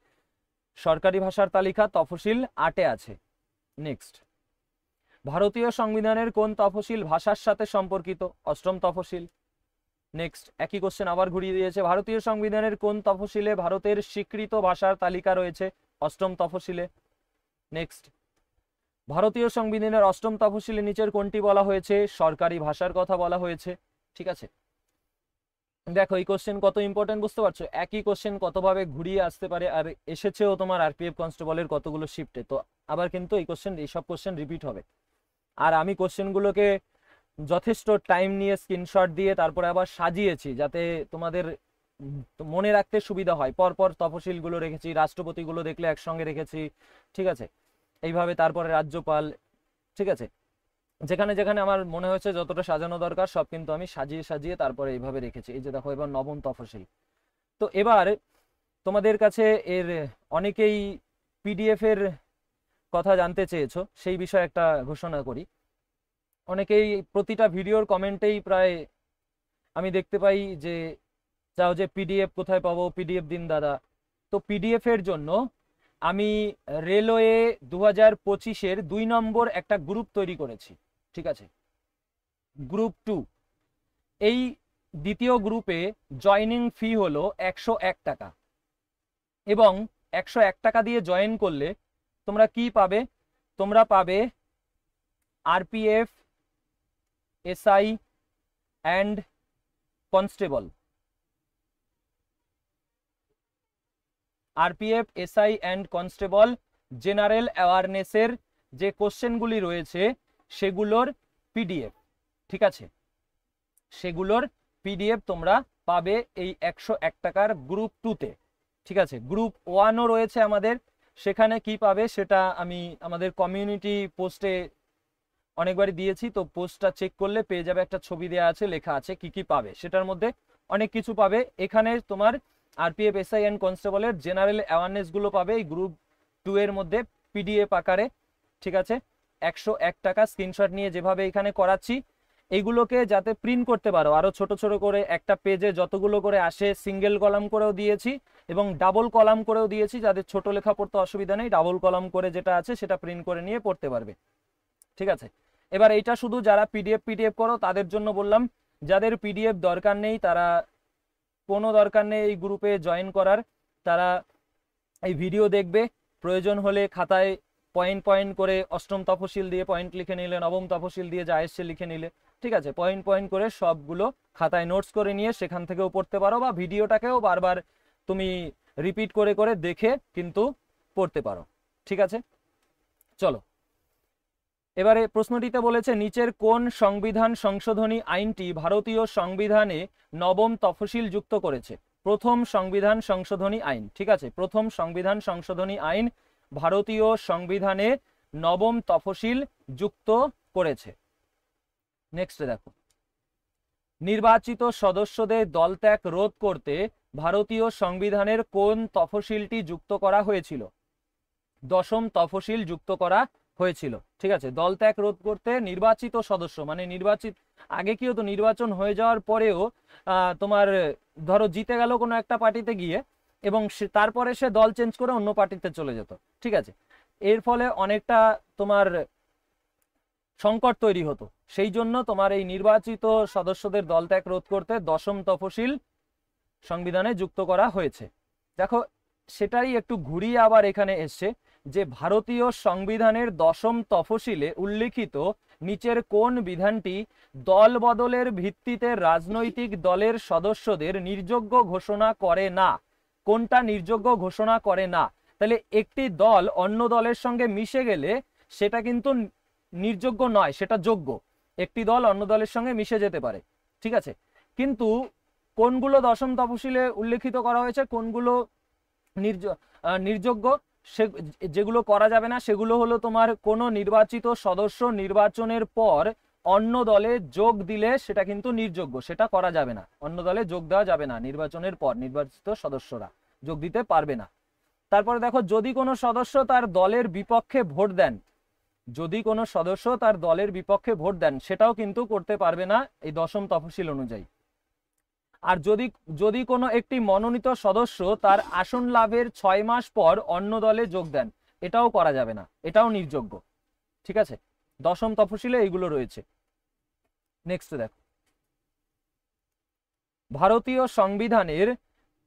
সরকারি ভাষার তালিকা তফসিল 8-এ আছে। নেক্সট, ভারতীয় সংবিধানের কোন তফসিল ভাষার সাথে সম্পর্কিত? অষ্টম তফসিল। নেক্সট, একই কোশ্চেন আবার ঘুরিয়ে দিয়েছে, ভারতীয় সংবিধানের কোন তফসিলে ভারতের স্বীকৃত ভাষার তালিকা রয়েছে? অষ্টম তফসিলে। নেক্সট, ভারতীয় সংবিধানের অষ্টম তফসিলে নিচের কোনটি বলা হয়েছে? সরকারি ভাষার কথা বলা হয়েছে। ঠিক আছে, দেখো এই কোশ্চেন কত ইম্পর্টেন্ট বুঝতে পারছো? একই কোশ্চেন কতভাবে ঘুরিয়ে আসতে পারে, আর এসেছেও তোমার আরপিএফ কনস্টেবলের কতগুলো শিফটে। তো আবার কিন্তু এইসব কোশ্চেন রিপিট হবে। আর আমি কোশ্চেনগুলোকে যথেষ্ট টাইম নিয়ে স্ক্রিনশট দিয়ে তারপরে আবার সাজিয়েছি যাতে তোমাদের মনে রাখতে সুবিধা হয়। পরপর তফসিলগুলো রেখেছি, রাষ্ট্রপতিগুলো দেখলে একসঙ্গে রেখেছি। ঠিক আছে, এইভাবে তারপরে রাজ্যপাল। ঠিক আছে, যেখানে যেখানে আমার মনে হয়েছে যতটা সাজানো দরকার সব কিন্তু আমি সাজিয়ে সাজিয়ে তারপরে এইভাবে রেখেছি। এই যে দেখো, এবার নবম তফসিল। তো এবার তোমাদের কাছে এর অনেকেই পিডিএফ এর কথা জানতে চেয়েছো, সেই বিষয়ে একটা ঘোষণা করি। অনেকেই প্রতিটা ভিডিওর কমেন্টেই প্রায় আমি দেখতে পাই যে চাও যে পিডিএফ কোথায় পাবো, পিডিএফ দিন দাদা। তো পিডিএফ এর জন্য আমি রেলওয়ে 2025-এর 2 নম্বর একটা গ্রুপ তৈরি করেছি, ঠিক আছে, গ্রুপ 2। এই দ্বিতীয় গ্রুপে জয়নিং ফি হলো 101 টাকা, এবং 101 টাকা দিয়ে জয়েন করলে তোমরা কি পাবে? তোমরা পাবে RPF, SI and constable, RPF, SI and constable general অ্যাওয়ারনেসের যে কোশ্চেনগুলি রয়েছে সেগুলোর পিডিএফ, ঠিক আছে, সেগুলোর পিডিএফ তোমরা পাবে এই 101 টাকার গ্রুপ 2-তে, ঠিক আছে। গ্রুপ 1ও রয়েছে আমাদের, সেখানে কি পাবে সেটা আমি আমাদের কমিউনিটি পোস্টে অনেকবারই দিয়েছি, তো পোস্টটা চেক করলে পেয়ে যাবে, একটা ছবি দেওয়া আছে, লেখা আছে কি কি পাবে, সেটার মধ্যে অনেক কিছু পাবে। এখানে তোমার আরপিএফ, এসআই অ্যান্ড কনস্টেবলের জেনারেল অ্যাওয়ারনেস গুলো পাবে এই গ্রুপ 2 এর মধ্যে পিডিএফ আকারে, ঠিক আছে। 101 টাকা স্ক্রিনশট নিয়ে যেভাবে এখানে করাচ্ছি, এইগুলোকে যাতে প্রিন্ট করতে পারো আরো ছোট ছোট করে, একটা পেজে যতগুলো করে আসে সিঙ্গেল কলাম করেও দিয়েছি এবং ডাবল কলাম করেও দিয়েছি, যাদের ছোট লেখা পড়তে অসুবিধা নেই, ডাবল কলাম করে যেটা আছে সেটা প্রিন্ট করে নিয়ে পড়তে পারবে, ঠিক আছে। এবার এইটা শুধু যারা পিডিএফ করো তাদের জন্য বললাম, যাদের পিডিএফ দরকার নেই, তারা কোনো দরকার নেই এই গ্রুপে জয়েন করার, তারা এই ভিডিও দেখবে, প্রয়োজন হলে খাতায় পয়েন্ট পয়েন্ট করে অষ্টম তফসিল দিয়ে পয়েন্ট লিখে নিলে, নবম তফসিল দিয়ে যা এসছে লিখে নিলে, ঠিক আছে, পয়েন্ট পয়েন্ট করে সবগুলো খাতায় নোটস করে নিয়ে সেখান থেকেও পড়তে পারো, বা ভিডিওটাকেও বারবার তুমি রিপিট করে করে দেখে কিন্তু পড়তে পারো, ঠিক আছে। চলো, এবারে প্রশ্নটিতে বলেছে নিচের কোন সংবিধান সংশোধনী আইনটি ভারতীয় সংবিধানে নবম তফসিল যুক্ত করেছে? প্রথম সংবিধান সংশোধনী আইন, ঠিক আছে, প্রথম সংবিধান সংশোধনী আইন ভারতীয় সংবিধানে নবম তফসিল যুক্ত করেছে। নেক্সট দেখো, নির্বাচিত সদস্যদের দলত্যাগ রোধ করতে ভারতীয় সংবিধানের কোন তফসিলটি যুক্ত করা হয়েছিল? দশম তফসিল যুক্ত করা হয়েছিল, ঠিক আছে। দলত্যাগ রোধ করতে নির্বাচিত সদস্য মানে নির্বাচিত, আগে কি হতো, নির্বাচন হয়ে যাওয়ার পরেও তোমার ধরো জিতে গেল কোনো একটা পার্টিতে গিয়ে, এবং তারপরে সে দল চেঞ্জ করে অন্য পার্টিতে চলে যেত, ঠিক আছে। এর ফলে অনেকটা তোমার সংকট তৈরি হতো, সেই জন্য তোমার এই নির্বাচিত সদস্যদের দলত্যাগ রোধ করতে দশম তফসিল সংবিধানে যুক্ত করা হয়েছে। দেখো, সেটাই একটু ঘুরিয়ে আবার এখানে এসছে যে ভারতীয় সংবিধানের দশম তফসিলে উল্লিখিত নিচের কোন বিধানটি দল বদলের ভিত্তিতে রাজনৈতিক দলের সদস্যদের নির্যোগ্য ঘোষণা করে না? কোনটা নির্যোগ্য ঘোষণা করে না? তাহলে একটি দল অন্য দলের সঙ্গে মিশে গেলে সেটা কিন্তু নির্যোগ্য নয়, সেটা যোগ্য। একটি দল অন্য দলের সঙ্গে মিশে যেতে পারে, ঠিক আছে, কিন্তু কোনগুলো দশম তফসিলে উল্লেখিত করা হয়েছে, কোনগুলো নির্যোগ্য, সে যেগুলো করা যাবে না সেগুলো হলো তোমার কোনো নির্বাচিত সদস্য নির্বাচনের পর অন্য দলে যোগ দিলে সেটা কিন্তু নির্যোগ্য, সেটা করা যাবে না, অন্য দলে যোগ দেওয়া যাবে না, নির্বাচনের পর নির্বাচিত সদস্যরা যোগ দিতে পারবে না। তারপরে দেখো, যদি কোনো সদস্য তার দলের বিপক্ষে ভোট দেন, যদি কোনো সদস্য তার দলের বিপক্ষে ভোট দেন সেটাও কিন্তু করতে পারবে না এই দশম তফসিল অনুযায়ী। আর যদি কোনো একটি মনোনীত সদস্য তার আসন লাভের 6 মাস পর অন্য দলে যোগ দেন, এটাও করা যাবে না, এটাও নির্যোগ্য, ঠিক আছে। দশম তফসিলে এইগুলো রয়েছে। নেক্সট দেখো, ভারতীয় সংবিধানের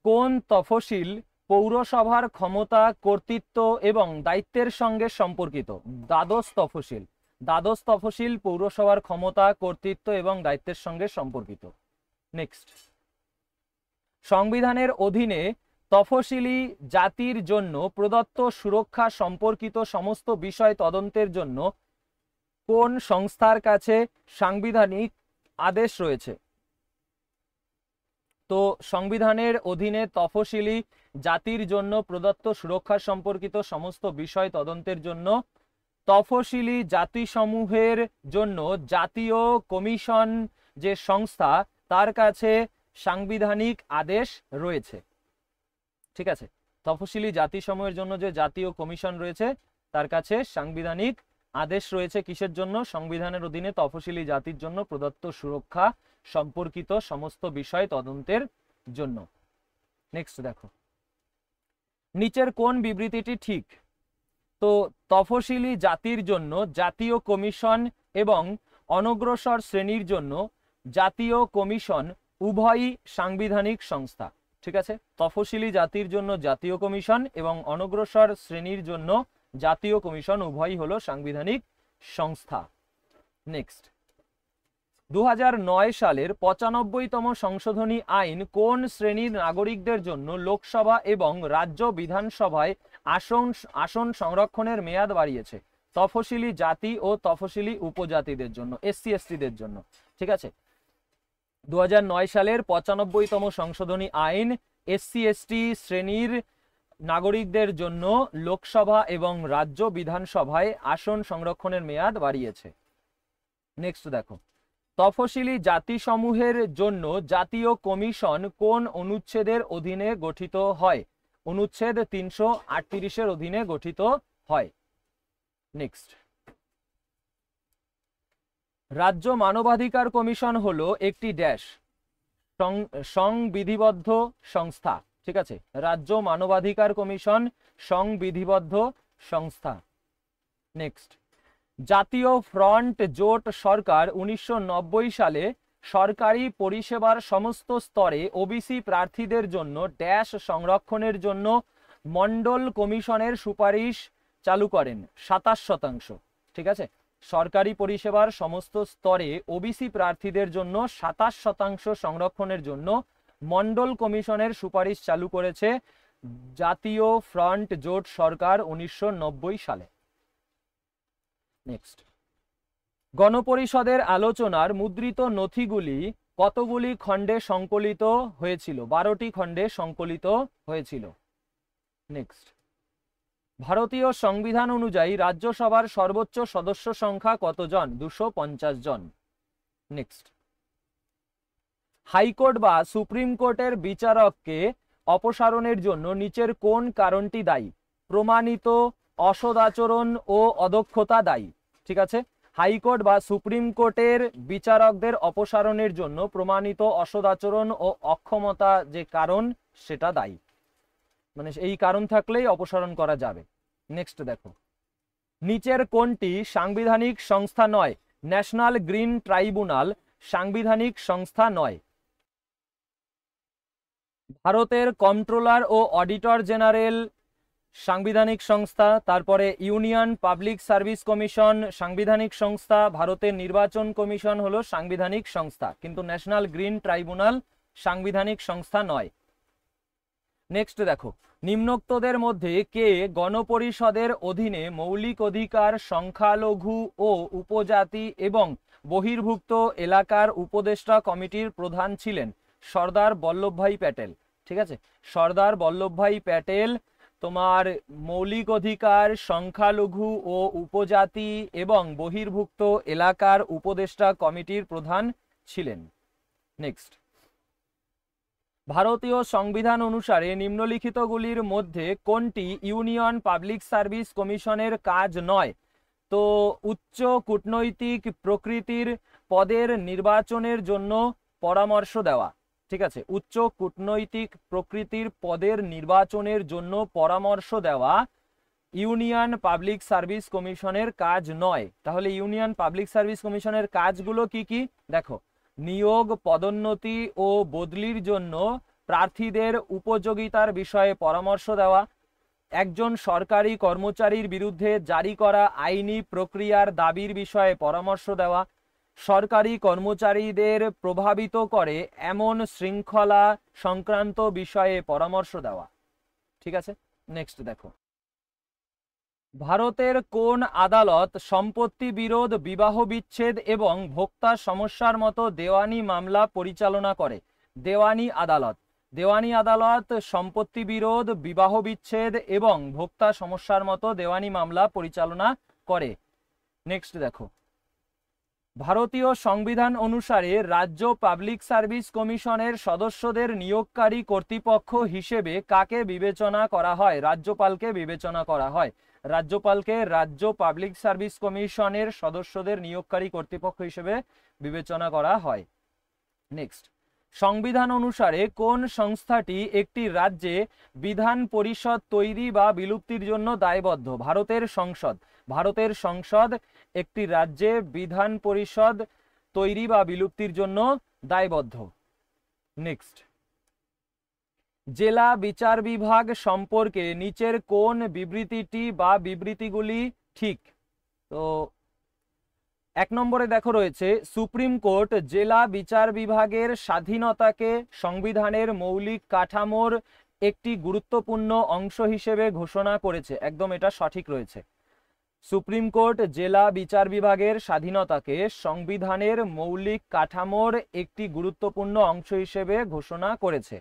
কোন তফসিল পৌরসভার ক্ষমতা, কর্তৃত্ব এবং দায়িত্বের সঙ্গে সম্পর্কিত? দ্বাদশ তফসিল। দ্বাদশ তফসিল পৌরসভার ক্ষমতা, কর্তৃত্ব এবং দায়িত্বের সঙ্গে সম্পর্কিত। নেক্সট, সংবিধানের অধীনে তফসিলি জাতির জন্য প্রদত্ত সুরক্ষা সম্পর্কিত সমস্ত বিষয় তদন্তের জন্য কোন সংস্থার কাছে সাংবিধানিক আদেশ রয়েছে? তো সংবিধানের অধীনে তফসিলি জাতির জন্য প্রদত্ত সুরক্ষা সম্পর্কিত সমস্ত বিষয় তদন্তের জন্য তফসিলি জাতিসমূহের জন্য জাতীয় কমিশন যে সংস্থা, তার কাছে সাংবিধানিক আদেশ রয়েছে, ঠিক আছে। তফসিলি জাতিসমূহের জন্য যে জাতীয় কমিশন রয়েছে তার কাছে সাংবিধানিক আদেশ রয়েছে, কিসের জন্য? সংবিধানের অধীনে তফসিলি জাতির জন্য প্রদত্ত সুরক্ষা সম্পর্কিত সমস্ত বিষয় তদন্তের জন্য। নেক্সট দেখো, নিচের কোন বিবৃতিটি ঠিক? তো তফসিলি জাতির জন্য জাতীয় কমিশন এবং অনগ্রসর শ্রেণীর জন্য জাতীয় কমিশন উভয়ই সাংবিধানিক সংস্থা। ঠিক আছে, তফসিলি জাতির জন্য জাতীয় কমিশন এবং অনগ্রসর শ্রেণীর জন্য জাতীয় কমিশন উভয়ই হলো সাংবিধানিক সংস্থা। নেক্সট, 2009 সালের 95তম সংশোধনী আইন কোন শ্রেণীর নাগরিকদের জন্য লোকসভা এবং রাজ্য বিধানসভায় আসন সংরক্ষণের মেয়াদ বাড়িয়েছে? তফসিলি জাতি ও তফসিলি উপজাতিদের জন্য, এসসি এসটিদের জন্য। ঠিক আছে, 2009 সালের 95তম সংশোধনী আইন এসসি এসটি শ্রেণীর নাগরিকদের জন্য লোকসভা এবং রাজ্য বিধানসভায় আসন সংরক্ষণের মেয়াদ বাড়িয়েছে। নেক্সট দেখো, তফসিলি জাতিসমূহের জন্য জাতীয় কমিশন কোন অনুচ্ছেদের অধীনে গঠিত হয়? অনুচ্ছেদ 338-এর অধীনে গঠিত হয়। নেক্সট, রাজ্য মানবাধিকার কমিশন হলো একটি ড্যাশ সংবিধিবদ্ধ সংস্থা। ঠিক আছে, রাজ্য মানবাধিকার কমিশন সংবিধিবদ্ধ সংস্থা। নেক্সট, জাতীয় ফ্রন্ট জোট সরকার 1990 সালে সরকারি পরিষেবার সমস্ত স্তরে ওবিসি প্রার্থীদের জন্য ড্যাশ সংরক্ষণের জন্য মন্ডল কমিশনের সুপারিশ চালু করেন 27%। ঠিক আছে, সরকারি পরিষেবার সমস্ত স্তরে ওবিসি প্রার্থীদের জন্য 27% সংরক্ষণের জন্য মন্ডল কমিশনের সুপারিশ চালু করেছে জাতীয় ফ্রন্ট জোট সরকার 1990 সালে। নেক্সট, গণপরিষদের আলোচনার মুদ্রিত নথিগুলি কতগুলি খণ্ডে সংকলিত হয়েছিল? 12টি খণ্ডে সংকলিত হয়েছিল। নেক্সট, ভারতীয় সংবিধান অনুযায়ী রাজ্যসভার সর্বোচ্চ সদস্য সংখ্যা কতজন? 250 জন। নেক্সট, হাইকোর্ট বা সুপ্রিম কোর্টের বিচারককে অপসারণের জন্য নিচের কোন কারণটি দায়ী? প্রমাণিত অসদাচরণ ও অদক্ষতা দায়ী। ঠিক আছে, হাইকোর্ট বা সুপ্রিম কোর্টের বিচারকদের অপসারণের জন্য প্রমাণিত অসদাচরণ ও অক্ষমতা যে কারণ সেটা দায়ী, মানে এই কারণ থাকলেই অপসারণ করা যাবে। নেক্সট দেখো, নিচের কোনটি সাংবিধানিক সংস্থা নয়? ন্যাশনাল গ্রিন ট্রাইব্যুনাল সাংবিধানিক সংস্থা নয়। ভারতের কন্ট্রোলার ও অডিটর জেনারেল সাংবিধানিক সংস্থা। তারপরে ইউনিয়ন পাবলিক সার্ভিস কমিশন সাংবিধানিক সংস্থা। ভারতের নির্বাচন কমিশন হলো সাংবিধানিক সংস্থা, কিন্তু ন্যাশনাল গ্রিন ট্রাইব্যুনাল সাংবিধানিক সংস্থা নয়। নেক্সট দেখো, নিম্নোক্তদের মধ্যে কে গণপরিষদের অধীনে মৌলিক অধিকার, সংখ্যালঘু ও উপজাতি এবং বহির্ভুক্ত এলাকার উপদেষ্টা কমিটির প্রধান ছিলেন? সর্দার বল্লভভাই প্যাটেল। ঠিক আছে, সর্দার বল্লভভাই প্যাটেল তোমার মৌলিক অধিকার, সংখ্যালঘু ও উপজাতি এবং বহির্ভুক্ত এলাকার উপদেষ্টা কমিটির প্রধান ছিলেন। নেক্সট, ভারতীয় সংবিধান অনুসারে নিম্নলিখিতগুলির মধ্যে কোনটি ইউনিয়ন পাবলিক সার্ভিস কমিশনের কাজ নয়? তো উচ্চ কূটনৈতিক প্রকৃতির পদের নির্বাচনের জন্য পরামর্শ দেওয়া। ঠিক আছে, উচ্চ কূটনৈতিক প্রকৃতির পদের নির্বাচনের জন্য পরামর্শ দেওয়া ইউনিয়ন পাবলিক সার্ভিস কমিশনের কাজ নয়। তাহলে ইউনিয়ন পাবলিক সার্ভিস কমিশনের কাজগুলো কি কি দেখো, নিয়োগ, পদোন্নতি ও বদলির জন্য প্রার্থীদের উপযোগিতার বিষয়ে পরামর্শ দেওয়া, একজন সরকারি কর্মচারীর বিরুদ্ধে জারি করা আইনি প্রক্রিয়ার দাবির বিষয়ে পরামর্শ দেওয়া, সরকারি কর্মচারীদের প্রভাবিত করে এমন শৃঙ্খলা সংক্রান্ত বিষয়ে পরামর্শ দেওয়া। ঠিক আছে, নেক্সট দেখো, ভারতের কোন আদালত সম্পত্তি বিরোধ, বিবাহ বিচ্ছেদ এবং ভোক্তা সমস্যার মতো দেওয়ানি মামলা পরিচালনা করে? দেওয়ানি আদালত। দেওয়ানি আদালত সম্পত্তি বিরোধ, বিবাহ বিচ্ছেদ এবং ভোক্তা সমস্যার মতো দেওয়ানি মামলা পরিচালনা করে। নেক্সট দেখো, ভারতীয় সংবিধান অনুসারে রাজ্য পাবলিক সার্ভিস কমিশনের সদস্যদের নিয়োগকারী কর্তৃপক্ষ হিসেবে কাকে বিবেচনা করা হয়? রাজ্যপালকে বিবেচনা করা হয়। রাজ্যপালকে রাজ্য পাবলিক সার্ভিস কমিশনের সদস্যদের নিয়োগকারী কর্তৃপক্ষ হিসেবে বিবেচনা করা হয়। নেক্সট, সংবিধান অনুসারে কোন সংস্থাটি একটি রাজ্যে বিধান পরিষদ তৈরি বা বিলুপ্তির জন্য দায়বদ্ধ? ভারতের সংসদ একটি রাজ্যে বিধান পরিষদ তৈরি বা বিলুপ্তির জন্য দায়বদ্ধ। নেক্সট, জেলা বিচার বিভাগ সম্পর্কে নিচের কোন বিবৃতিটি বা বিবৃতিগুলি ঠিক? তো 1 নম্বরে দেখো রয়েছে, সুপ্রিম কোর্ট জেলা বিচার বিভাগের স্বাধীনতাকে সংবিধানের মৌলিক কাঠামোর একটি গুরুত্বপূর্ণ অংশ হিসেবে ঘোষণা করেছে। একদম এটা সঠিক রয়েছে। সুপ্রিম কোর্ট জেলা বিচার বিভাগের স্বাধীনতাকে সংবিধানের মৌলিক কাঠামোর একটি গুরুত্বপূর্ণ অংশ হিসেবে ঘোষণা করেছে।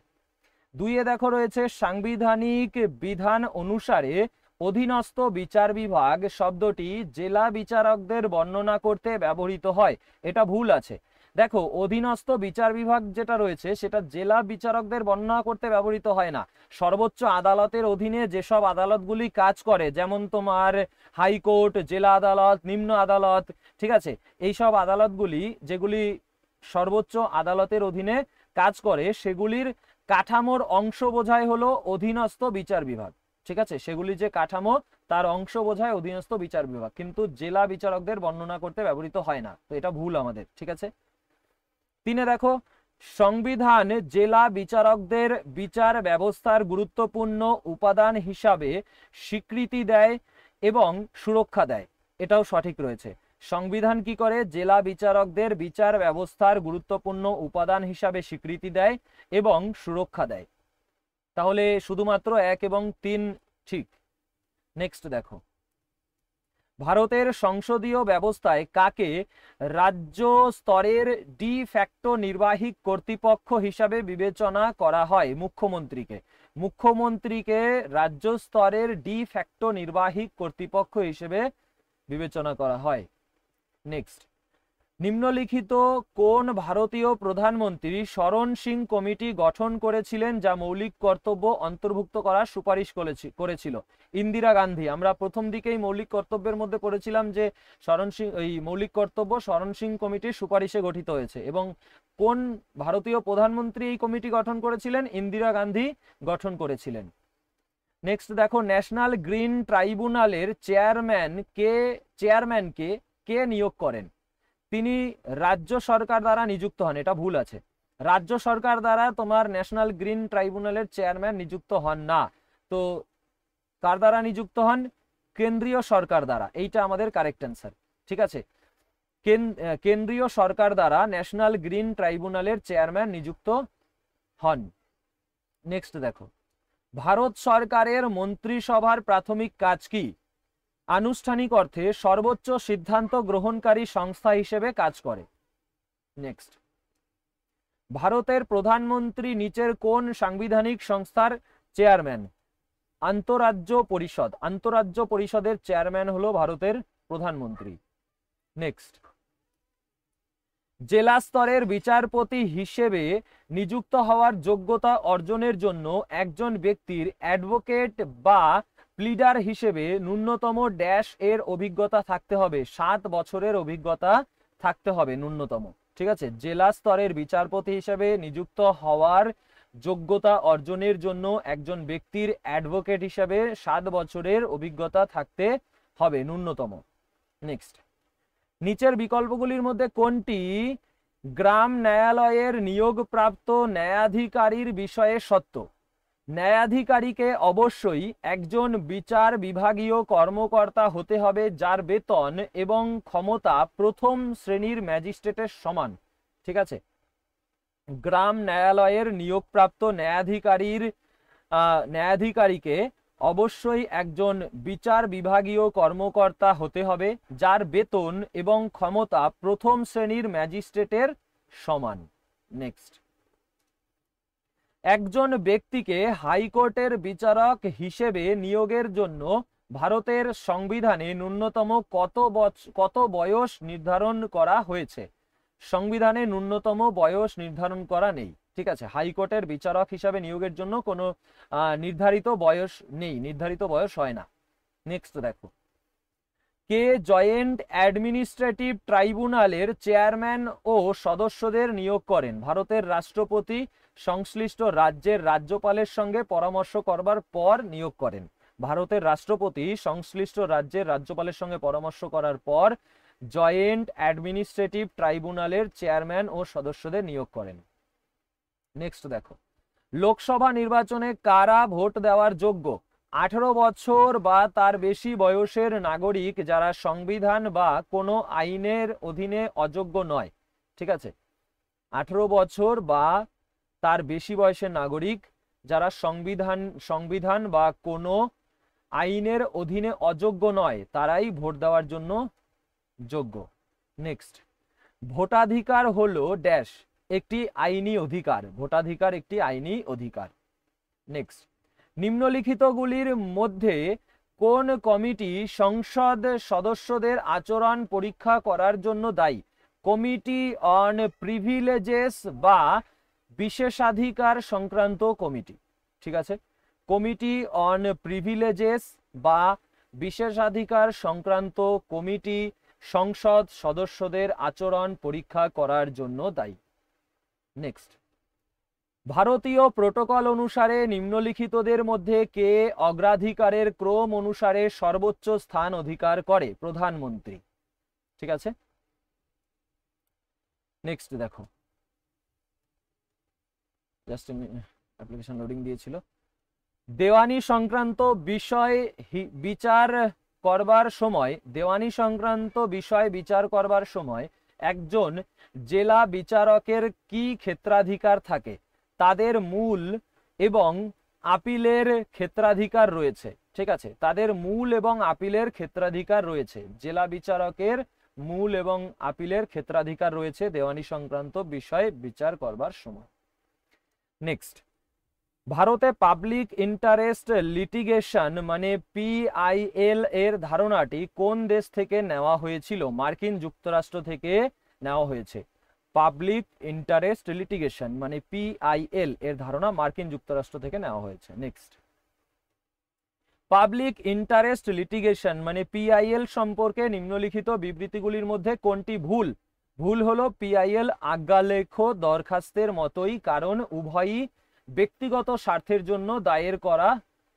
2-এ দেখো রয়েছে, সাংবিধানিক বিধান অনুসারে অধীনস্থ বিচার বিভাগ শব্দটি জেলা বিচারকদের বর্ণনা করতে ব্যবহৃত হয়। এটা ভুল আছে। দেখো, অধীনস্থ বিচার বিভাগ যেটা রয়েছে সেটা জেলা বিচারকদের বর্ণনা করতে ব্যবহৃত হয় না। সর্বোচ্চ আদালতের অধীনে যেসব আদালতগুলি কাজ করে, যেমন তোমার হাইকোর্ট, জেলা আদালত, নিম্ন আদালত, ঠিক আছে, এইসব আদালতগুলি যেগুলি সর্বোচ্চ আদালতের অধীনে কাজ করে সেগুলির কাঠামোর অংশ বোঝায় হলো অধীনস্থ বিচার বিভাগ। ঠিক আছে, সেগুলি যে কাঠামো তার অংশ বোঝায় অধীনস্থ বিচার বিভাগ, কিন্তু জেলা বিচারকদের বর্ণনা করতে ব্যবহৃত হয় না। তো এটা ভুল আমাদের। ঠিক আছে। 3-এ দেখো, সংবিধান জেলা বিচারকদের বিচার ব্যবস্থার গুরুত্বপূর্ণ উপাদান হিসাবে স্বীকৃতি দেয় এবং সুরক্ষা দেয়। এটাও সঠিক রয়েছে। সংবিধান কি করে? জেলা বিচারকদের বিচার ব্যবস্থার গুরুত্বপূর্ণ উপাদান হিসাবে স্বীকৃতি দেয় এবং সুরক্ষা দেয়। তাহলে শুধুমাত্র 1 এবং 3 ঠিক। নেক্সট দেখো, ভারতের সংসদীয় ব্যবস্থায় কাকে রাজ্য স্তরের ডি ফ্যাক্টো নির্বাহী কর্তৃপক্ষ হিসাবে বিবেচনা করা হয়? মুখ্যমন্ত্রীকে রাজ্য স্তরের ডি ফ্যাক্টো নির্বাহী কর্তৃপক্ষ হিসেবে বিবেচনা করা হয়। নেক্সট, নিম্নলিখিত কোন ভারতীয় প্রধানমন্ত্রী শরণ সিং কমিটি গঠন করেছিলেন যা মৌলিক কর্তব্য অন্তর্ভুক্ত করার সুপারিশ করেছিল? ইন্দিরা গান্ধী। আমরা প্রথম দিকেই মৌলিক কর্তব্যের মধ্যে পড়েছিলাম যে এই মৌলিক কর্তব্য শরণ সিং কমিটির সুপারিশে গঠিত হয়েছে। এবং কোন ভারতীয় প্রধানমন্ত্রী এই কমিটি গঠন করেছিলেন? ইন্দিরা গান্ধী গঠন করেছিলেন। নেক্সট দেখো, ন্যাশনাল গ্রিন ট্রাইব্যুনালের চেয়ারম্যানকে কে নিয়োগ করেন? তিনি রাজ্য সরকার দ্বারা নিযুক্ত হন। এটা ভুল আছে। রাজ্য সরকার দ্বারা তোমার ন্যাশনাল গ্রিন ট্রাইব্যুনালের চেয়ারম্যান নিযুক্ত হন না। তো কার দ্বারা নিযুক্ত হন? কেন্দ্রীয় সরকার দ্বারা। এইটা আমাদের কারেক্ট অ্যান্সার। ঠিক আছে, কেন্দ্রীয় সরকার দ্বারা ন্যাশনাল গ্রিন ট্রাইব্যুনালের চেয়ারম্যান নিযুক্ত হন। নেক্সট দেখো, ভারত সরকারের মন্ত্রিসভার প্রাথমিক কাজ কি? আনুষ্ঠানিক অর্থে সর্বোচ্চ সিদ্ধান্ত গ্রহণকারী সংস্থা হিসেবে কাজ করে। নেক্সট, ভারতের প্রধানমন্ত্রী নিচের কোন সাংবিধানিক সংস্থার চেয়ারম্যান? আন্তঃরাজ্য পরিষদের চেয়ারম্যান হলো ভারতের প্রধানমন্ত্রী। নেক্সট, জেলা স্তরের বিচারপতি হিসেবে নিযুক্ত হওয়ার যোগ্যতা অর্জনের জন্য একজন ব্যক্তির অ্যাডভোকেট বা প্লিডার হিসেবে ন্যূনতম ড্যাশ এর অভিজ্ঞতা থাকতে হবে। 7 বছরের অভিজ্ঞতা থাকতে হবে ন্যূনতম। ঠিক আছে, জেলা স্তরের বিচারপতি হিসেবে নিযুক্ত হওয়ার যোগ্যতা অর্জনের জন্য একজন ব্যক্তির অ্যাডভোকেট হিসেবে 7 বছরের অভিজ্ঞতা থাকতে হবে ন্যূনতম। নেক্সট, নিচের বিকল্পগুলির মধ্যে কোনটি গ্রাম ন্যায়ালয়ের নিয়োগপ্রাপ্ত ন্যায়াধিকারীর বিষয়ে সত্য? ন্যায়াধিকারীকে অবশ্যই একজন বিচার বিভাগীয় কর্মকর্তা হতে হবে যার বেতন এবং ক্ষমতা প্রথম শ্রেণীর ম্যাজিস্ট্রেটের সমান। ঠিক আছে, গ্রাম ন্যায়ালয়ের নিয়োগপ্রাপ্ত ন্যায়াধিকারীকে অবশ্যই একজন বিচার বিভাগীয় কর্মকর্তা হতে হবে যার বেতন এবং ক্ষমতা প্রথম শ্রেণীর ম্যাজিস্ট্রেটের সমান। নেক্সট, একজন ব্যক্তিকে হাইকোর্টের বিচারক হিসেবে নিয়োগের জন্য ভারতের সংবিধানে ন্যূনতম কত বয়স নির্ধারণ করা হয়েছে? সংবিধানে ন্যূনতম বয়স নির্ধারণ করা নেই। ঠিক আছে, হাইকোর্টের বিচারক হিসাবে নিয়োগের জন্য কোনো নির্ধারিত বয়স নেই, নির্ধারিত বয়স হয় না। নেক্সট দেখো, কে জয়েন্ট অ্যাডমিনিস্ট্রেটিভ ট্রাইব্যুনালের চেয়ারম্যান ও সদস্যদের নিয়োগ করেন? ভারতের রাষ্ট্রপতি সংশ্লিষ্ট রাজ্যের রাজ্যপালের সঙ্গে পরামর্শ করবার পর নিয়োগ করেন। ভারতের রাষ্ট্রপতি সংশ্লিষ্ট রাজ্যের রাজ্যপালের সঙ্গে পরামর্শ করার পর জয়েন্ট অ্যাডমিনিস্ট্রেটিভ ট্রাইব্যুনালের চেয়ারম্যান ও সদস্যদের নিয়োগ করেন। নেক্সট দেখো, লোকসভা নির্বাচনে কারা ভোট দেওয়ার যোগ্য? 18 বছর বা তার বেশি বয়সের নাগরিক যারা সংবিধান বা কোনো আইনের অধীনে অযোগ্য নয়। ঠিক আছে, 18 বছর বা তার বেশি বয়সের নাগরিক যারা সংবিধান বা কোনো আইনের অধীনে অযোগ্য নয় তারাই ভোট দেওয়ার জন্য যোগ্য। নেক্সট, ভোটাধিকার হলো ড্যাশ একটি আইনি অধিকার। ভোটাধিকার একটি আইনি অধিকার। নেক্সট, নিম্নলিখিতগুলির মধ্যে কোন কমিটি সংসদ সদস্যদের আচরণ পরীক্ষা করার জন্য দায়ী? কমিটি অন প্রিভিলেজেস বা বিশেষাধিকার সংক্রান্ত কমিটি। ঠিক আছে, কমিটি অন প্রিভিলেজেস বা বিশেষাধিকার সংক্রান্ত কমিটি সংসদ সদস্যদের আচরণ পরীক্ষা করার জন্য দায়ী। নেক্সট, ভারতীয় প্রোটোকল অনুসারে নিম্নলিখিতদের মধ্যে কে অগ্রাধিকারের ক্রম অনুসারে সর্বোচ্চ স্থান অধিকার করে? প্রধানমন্ত্রী। ঠিক আছে, নেক্সট দেখো, জাস্ট অ্যাপ্লিকেশন লোডিং দিয়েছিল। দেওয়ানি সংক্রান্ত বিষয় বিচার করবার সময় একজন জেলা বিচারকের কি ক্ষেত্রাধিকার থাকে? তাদের মূল এবং আপিলের ক্ষেত্রাধিকার রয়েছে। ঠিক আছে, তাদের মূল এবং আপিলের ক্ষেত্রাধিকার রয়েছে। জেলা বিচারকের মূল এবং আপিলের ক্ষেত্রাধিকার রয়েছে দেওয়ানি সংক্রান্ত বিষয় বিচার করবার সময়। নেক্সট, ভারতে পাবলিক ইন্টারেস্ট লিটিগেশন মানে PIL এর ধারণাটি কোন দেশ থেকে নেওয়া হয়েছিল? মার্কিন যুক্তরাষ্ট্র থেকে নেওয়া হয়েছে। পাবলিক ইন্টারেস্ট লিটিগেশন মানে PIL এর ধারণা মার্কিন যুক্তরাষ্ট্র থেকে নেওয়া হয়েছে। নেক্সট, পাবলিক ইন্টারেস্ট লিটিগেশন মানে PIL সম্পর্কে নিম্নলিখিত বিবৃতিগুলির মধ্যে কোনটি ভুল? ভুল হলো PIL আজ্ঞালেখ দরখাস্তের মতোই, কারণ উভয়ই ব্যক্তিগত স্বার্থের জন্য দায়ের করা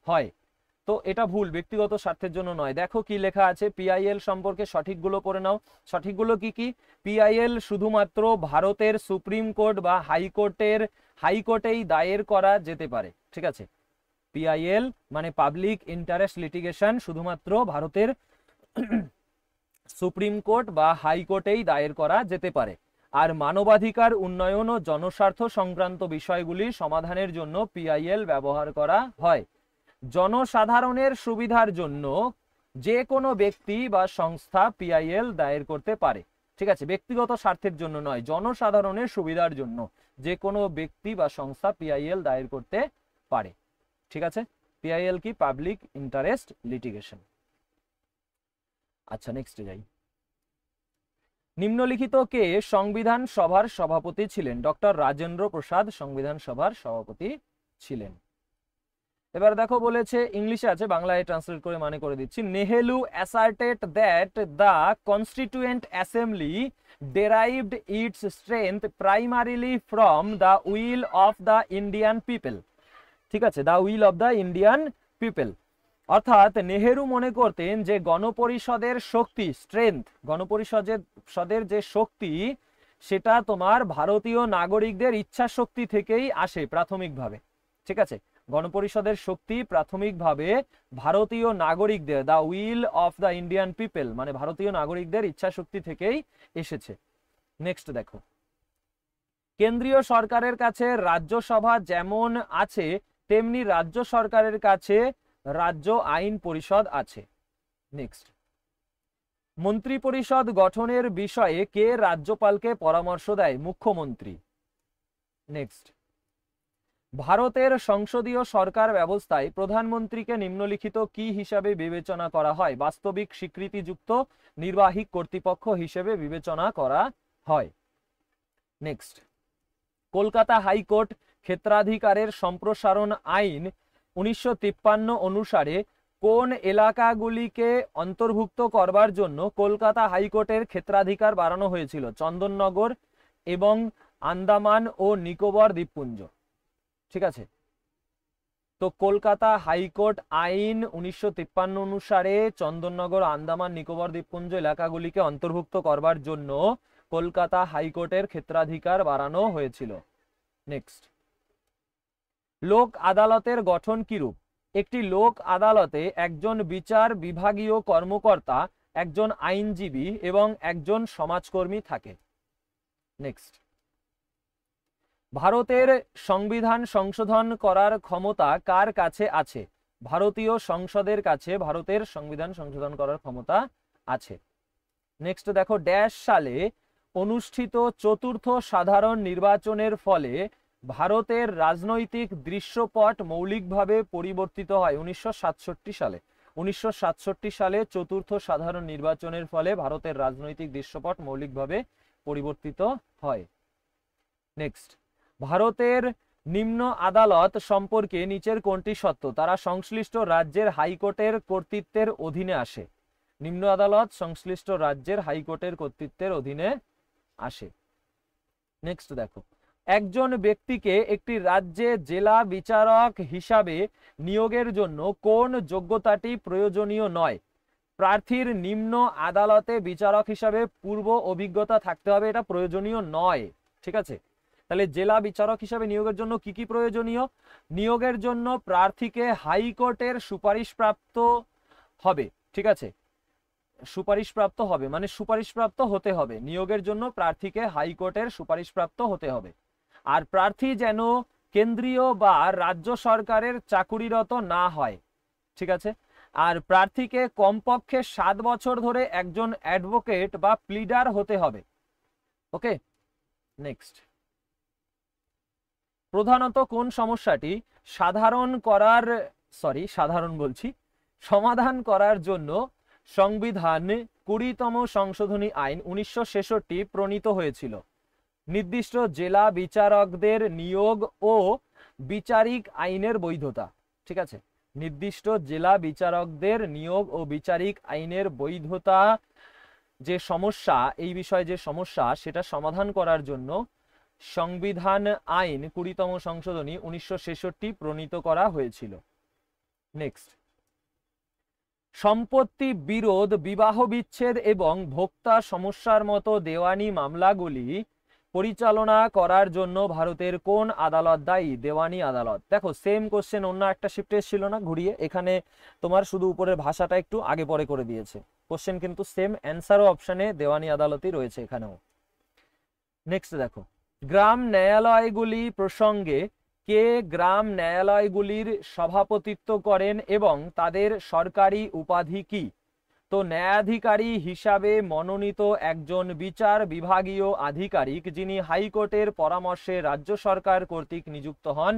হয়। তো এটা ভুল, ব্যক্তিগত স্বার্থের জন্য নয়। দেখো কি লেখা আছে PIL সম্পর্কে, সঠিকগুলো পড়ে নাও। সঠিকগুলো কি কি? PIL শুধুমাত্র ভারতের সুপ্রিম কোর্ট বা হাইকোর্টেই দায়ের করা যেতে পারে। ঠিক আছে, PIL মানে পাবলিক ইন্টারেস্ট লিটিগেশন শুধুমাত্র ভারতের সুপ্রিম কোর্ট বা হাইকোর্টেই দায়ের করা যেতে পারে। আর মানবাধিকার উন্নয়ন ও জনস্বার্থ সংক্রান্ত বিষয়গুলি সমাধানের জন্য PIL ব্যবহার করা হয়। জনসাধারণের সুবিধার জন্য যে কোনো ব্যক্তি বা সংস্থা PIL দায়ের করতে পারে। ঠিক আছে, ব্যক্তিগত স্বার্থের জন্য নয়, জনসাধারণের সুবিধার জন্য যে কোনো ব্যক্তি বা সংস্থা PIL দায়ের করতে পারে। ঠিক আছে, PIL কি? Public interest litigation. আচ্ছা, নেক্সটে যাই। নিম্নলিখিত কে সংবিধান সভার সভাপতি ছিলেন? ডক্টর রাজেন্দ্র প্রসাদ সংবিধান সভার সভাপতি ছিলেন। এবার দেখো বলেছে, ইংলিশে আছে, বাংলায় ট্রান্সলেট করে মানে করে দিচ্ছি। Nehru asserted that the constituent assembly derived its strength primarily from the will of the Indian people. ঠিক আছে, the will of the Indian people, অর্থাৎ নেহেরু মনে করতেন যে গণপরিষদের শক্তি, স্ট্রেংথ, গণপরিষদের যে শক্তি সেটা তোমার ভারতীয় নাগরিকদের ইচ্ছা শক্তি থেকেই আসে প্রাথমিকভাবে। ঠিক আছে, গণপরিষদের শক্তি প্রাথমিকভাবে ভারতীয় নাগরিকদের, the will of the Indian people মানে ভারতীয় নাগরিকদের ইচ্ছা শক্তি থেকেই এসেছে। নেক্সট দেখো, কেন্দ্রীয় সরকারের কাছে রাজ্যসভা যেমন আছে তেমনি রাজ্য সরকারের কাছে রাজ্য আইন পরিষদ আছে। নেক্সট, মন্ত্রী পরিষদ গঠনের বিষয়ে কে রাজ্যপালকে পরামর্শ দেয়? মুখ্যমন্ত্রী। নেক্সট, ভারতের সংসদীয় সরকার ব্যবস্থায় প্রধানমন্ত্রীকে নিম্নলিখিত কি হিসাবে বিবেচনা করা হয়? বাস্তবিক স্বীকৃতিযুক্ত নির্বাহী কর্তৃপক্ষ হিসেবে বিবেচনা করা হয়। নেক্সট, কলকাতা হাইকোর্ট ক্ষেত্রাধিকারের সম্প্রসারণ আইন 1953 অনুসারে কোন এলাকাগুলিকে অন্তর্ভুক্ত করবার জন্য কলকাতা হাইকোর্টের ক্ষেত্রাধিকার বাড়ানো হয়েছিল? চন্দননগর এবং আন্দামান ও নিকোবর দ্বীপপুঞ্জ। ঠিক আছে, তো কলকাতা হাইকোর্ট আইন 1953 অনুসারে চন্দননগর, আন্দামান, নিকোবর দ্বীপপুঞ্জ এলাকাগুলিকে অন্তর্ভুক্ত করবার জন্য কলকাতা হাইকোর্টের ক্ষেত্রাধিকার বাড়ানো হয়েছিল। নেক্সট, লোক আদালতের গঠন কিরূপ? একটি লোক আদালতে একজন বিচার বিভাগীয় কর্মকর্তা, একজন আইনজীবী এবং একজন সমাজকর্মী থাকে। নেক্সট, ভারতের সংবিধান সংশোধন করার ক্ষমতা কার কাছে আছে? ভারতীয় সংসদের কাছে ভারতের সংবিধান সংশোধন করার ক্ষমতা আছে। নেক্সট দেখো, ড্যাশ সালে অনুষ্ঠিত চতুর্থ সাধারণ নির্বাচনের ফলে ভারতের রাজনৈতিক দৃশ্যপট মৌলিকভাবে পরিবর্তিত হয়? 1967 সালে। 1967 সালে চতুর্থ সাধারণ নির্বাচনের ফলে ভারতের রাজনৈতিক দৃশ্যপট মৌলিকভাবে পরিবর্তিত হয়। নেক্সট, ভারতের নিম্ন আদালত সম্পর্কে নিচের কোনটি সত্য? তারা সংশ্লিষ্ট রাজ্যের হাইকোর্টের কর্তৃত্বের অধীনে আসে। নিম্ন আদালত সংশ্লিষ্ট রাজ্যের হাইকোর্টের কর্তৃত্বের অধীনে আসে। নেক্সট দেখো, একজন ব্যক্তিকে একটি রাজ্যে জেলা বিচারক হিসাবে নিয়োগের জন্য কোন যোগ্যতাটি প্রয়োজনীয় নয়? প্রার্থীর নিম্ন আদালতে বিচারক হিসাবে পূর্ব অভিজ্ঞতা থাকতে হবে, এটা প্রয়োজনীয় নয়। ঠিক আছে, তাহলে জেলা বিচারক হিসাবে নিয়োগের জন্য কি কি প্রয়োজনীয়? নিয়োগের জন্য প্রার্থীকে হাইকোর্টের সুপারিশপ্রাপ্ত হবে। ঠিক আছে, সুপারিশপ্রাপ্ত হবে মানে সুপারিশপ্রাপ্ত হতে হবে। নিয়োগের জন্য প্রার্থীকে হাইকোর্টের সুপারিশপ্রাপ্ত হতে হবে। আর প্রার্থী যেন কেন্দ্রীয় বা রাজ্য সরকারের চাকুরিরত না হয়। ঠিক আছে, আর প্রার্থীকে কমপক্ষে 7 বছর ধরে একজন অ্যাডভোকেট বা প্লিডার হতে হবে। ওকে, নেক্সট, প্রধানত কোন সমস্যাটি সমাধান করার জন্য সংবিধান 20তম সংশোধনী আইন 1966 প্রণীত হয়েছিল? নির্দিষ্ট জেলা বিচারকদের নিয়োগ ও বিচারিক আইনের বৈধতা। ঠিক আছে, নির্দিষ্ট জেলা বিচারকদের নিয়োগ ও বিচারিক আইনের বৈধতা যে সমস্যা, এই বিষয়ে যে সমস্যা, সেটা সমাধান করার জন্য সংবিধান আইন 20তম সংশোধনী 1966 প্রণীত করা হয়েছিল। নেক্সট, সম্পত্তি বিরোধ, বিবাহ বিচ্ছেদ এবং ভোক্তা সমস্যার মতো দেওয়ানি মামলাগুলি পরিচালনা করার জন্য ভারতের কোন আদালত দায়ী? দেওয়ানি আদালত। দেখো, সেম কোশ্চেন অন্য একটা শিফটে ছিল না, ঘুরিয়ে এখানে তোমার শুধু উপরের ভাষাটা একটু আগে পরে করে দিয়েছে। কোশ্চেন কিন্তু সেম, অ্যান্সারও অপশনে দেওয়ানি আদালতই রয়েছে এখানেও। নেক্সট দেখো, গ্রাম ন্যায়ালয়গুলি প্রসঙ্গে কে গ্রাম ন্যায়ালয়গুলির সভাপতিত্ব করেন এবং তাদের সরকারি উপাধি কি? তো ন্যায়াধিকারী হিসাবে মনোনীত একজন বিচার বিভাগীয় আধিকারিক যিনি হাইকোর্টের পরামর্শে রাজ্য সরকার কর্তৃক নিযুক্ত হন,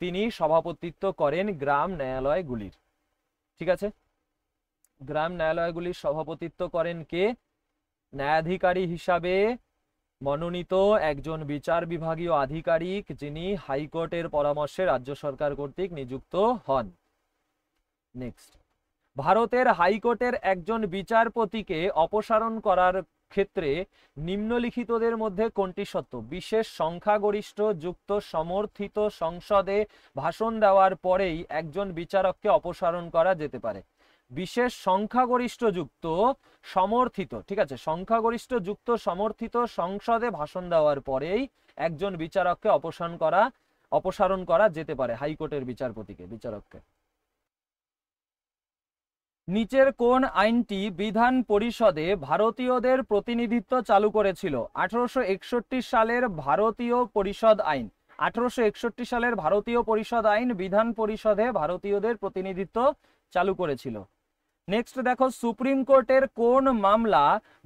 তিনি সভাপতিত্ব করেন গ্রাম ন্যায়ালয়গুলির। ঠিক আছে, গ্রাম ন্যায়ালয়গুলির সভাপতিত্ব করেন কে? ন্যায়াধিকারী হিসাবে মনোনীত একজন বিচার বিভাগীয় আধিকারিক যিনি হাইকোর্টের পরামর্শে রাজ্য সরকার কর্তৃক নিযুক্ত হন। নেক্সট, ভারতের হাইকোর্টের একজন বিচারপতিকে অপসারণ করার ক্ষেত্রে নিম্নলিখিতদের মধ্যে কোনটি সত্য? বিশেষ সংখ্যাগরিষ্ঠ যুক্ত সমর্থিত সংসদে ভাষণ দেওয়ার পরেই একজন বিচারককে অপসারণ করা যেতে পারে। বিশেষ সংখ্যাগরিষ্ঠ যুক্ত সমর্থিত, ঠিক আছে, সংখ্যাগরিষ্ঠ যুক্ত সমর্থিত সংসদে ভাষণ দেওয়ার পরেই একজন বিচারককে অপসারণ করা যেতে পারে, হাইকোর্টের বিচারককে। নিচের কোন আইনটি বিধান পরিষদে ভারতীয়দের প্রতিনিধিত্ব চালু করেছিল? 1861 সালের ভারতীয় পরিষদ আইন। 1861 সালের ভারতীয় পরিষদ আইন বিধান পরিষদে ভারতীয়দের প্রতিনিধিত্ব চালু করেছিল। নেক্সট দেখো, সুপ্রিম কোর্টের কোন মামলা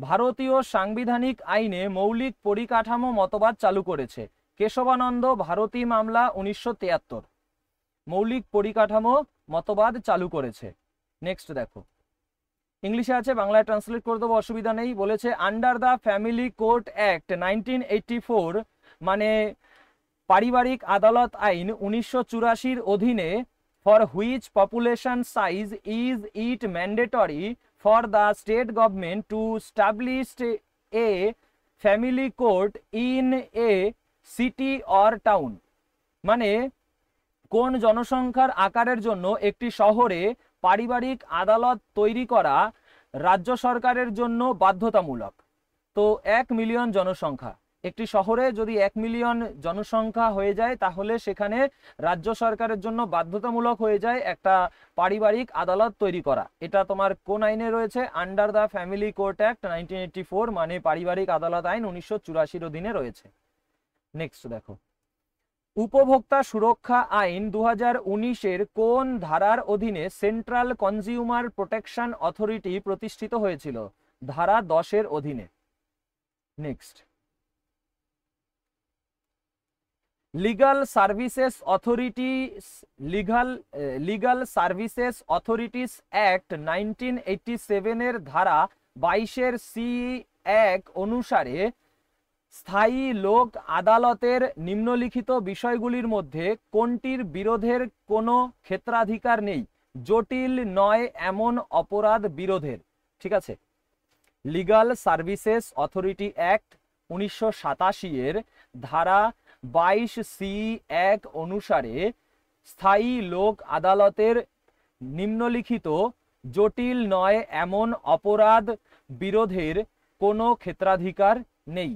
ভারতীয় সাংবিধানিক আইনে মৌলিক পরিকাঠামো মতবাদ চালু করেছে? কেশবানন্দ ভারতী মামলা 1973 মৌলিক পরিকাঠামো মতবাদ চালু করেছে। নেক্সট দেখো, ইংলিশে আছে, বাংলায় ট্রান্সলেট করে দেবো, অসুবিধা নেই। বলেছে under the family court act 1984 মানে পারিবারিক আদালত আইন 1984 অধীনে for which population size is it mandatory for the state government to establish a family court in a city or town? মানে কোন জনসংখ্যার আকারের জন্য একটি শহরে পারিবারিক আদালত তৈরি করা রাজ্য সরকারের জন্য বাধ্যতামূলক? তো 1 মিলিয়ন জনসংখ্যা, একটি শহরে যদি 1 মিলিয়ন জনসংখ্যা হয়ে যায় তাহলে সেখানে রাজ্য সরকারের জন্য বাধ্যতামূলক হয়ে যায় একটা পারিবারিক আদালত তৈরি করা। এটা তোমার কোন আইনে রয়েছে? Under the family court act 1984, মানে পারিবারিক আদালত আইন 1984 অধীনে রয়েছে। নেক্সট দেখো, উপভোক্তা সুরক্ষা আইন 2019-এর কোন ধারার অধীনে সেন্ট্রাল কনজিউমার প্রোটেকশন অথরিটি প্রতিষ্ঠিত হয়েছিল? ধারা 10-এর অধীনে। Next, legal services authorities act 1987-এর ধারা 22-এর C1 অনুসারে স্থায়ী লোক আদালতের নিম্নলিখিত বিষয়গুলির মধ্যে কোনটির বিরোধের কোনো ক্ষেত্রাধিকার নেই? জটিল নয় এমন অপরাধ বিরোধের। ঠিক আছে, লিগাল সার্ভিসেস অথরিটি অ্যাক্ট 1987-এর ধারা 22C1 অনুসারে স্থায়ী লোক আদালতের নিম্নলিখিত জটিল নয় এমন অপরাধ বিরোধের কোনো ক্ষেত্রাধিকার নেই।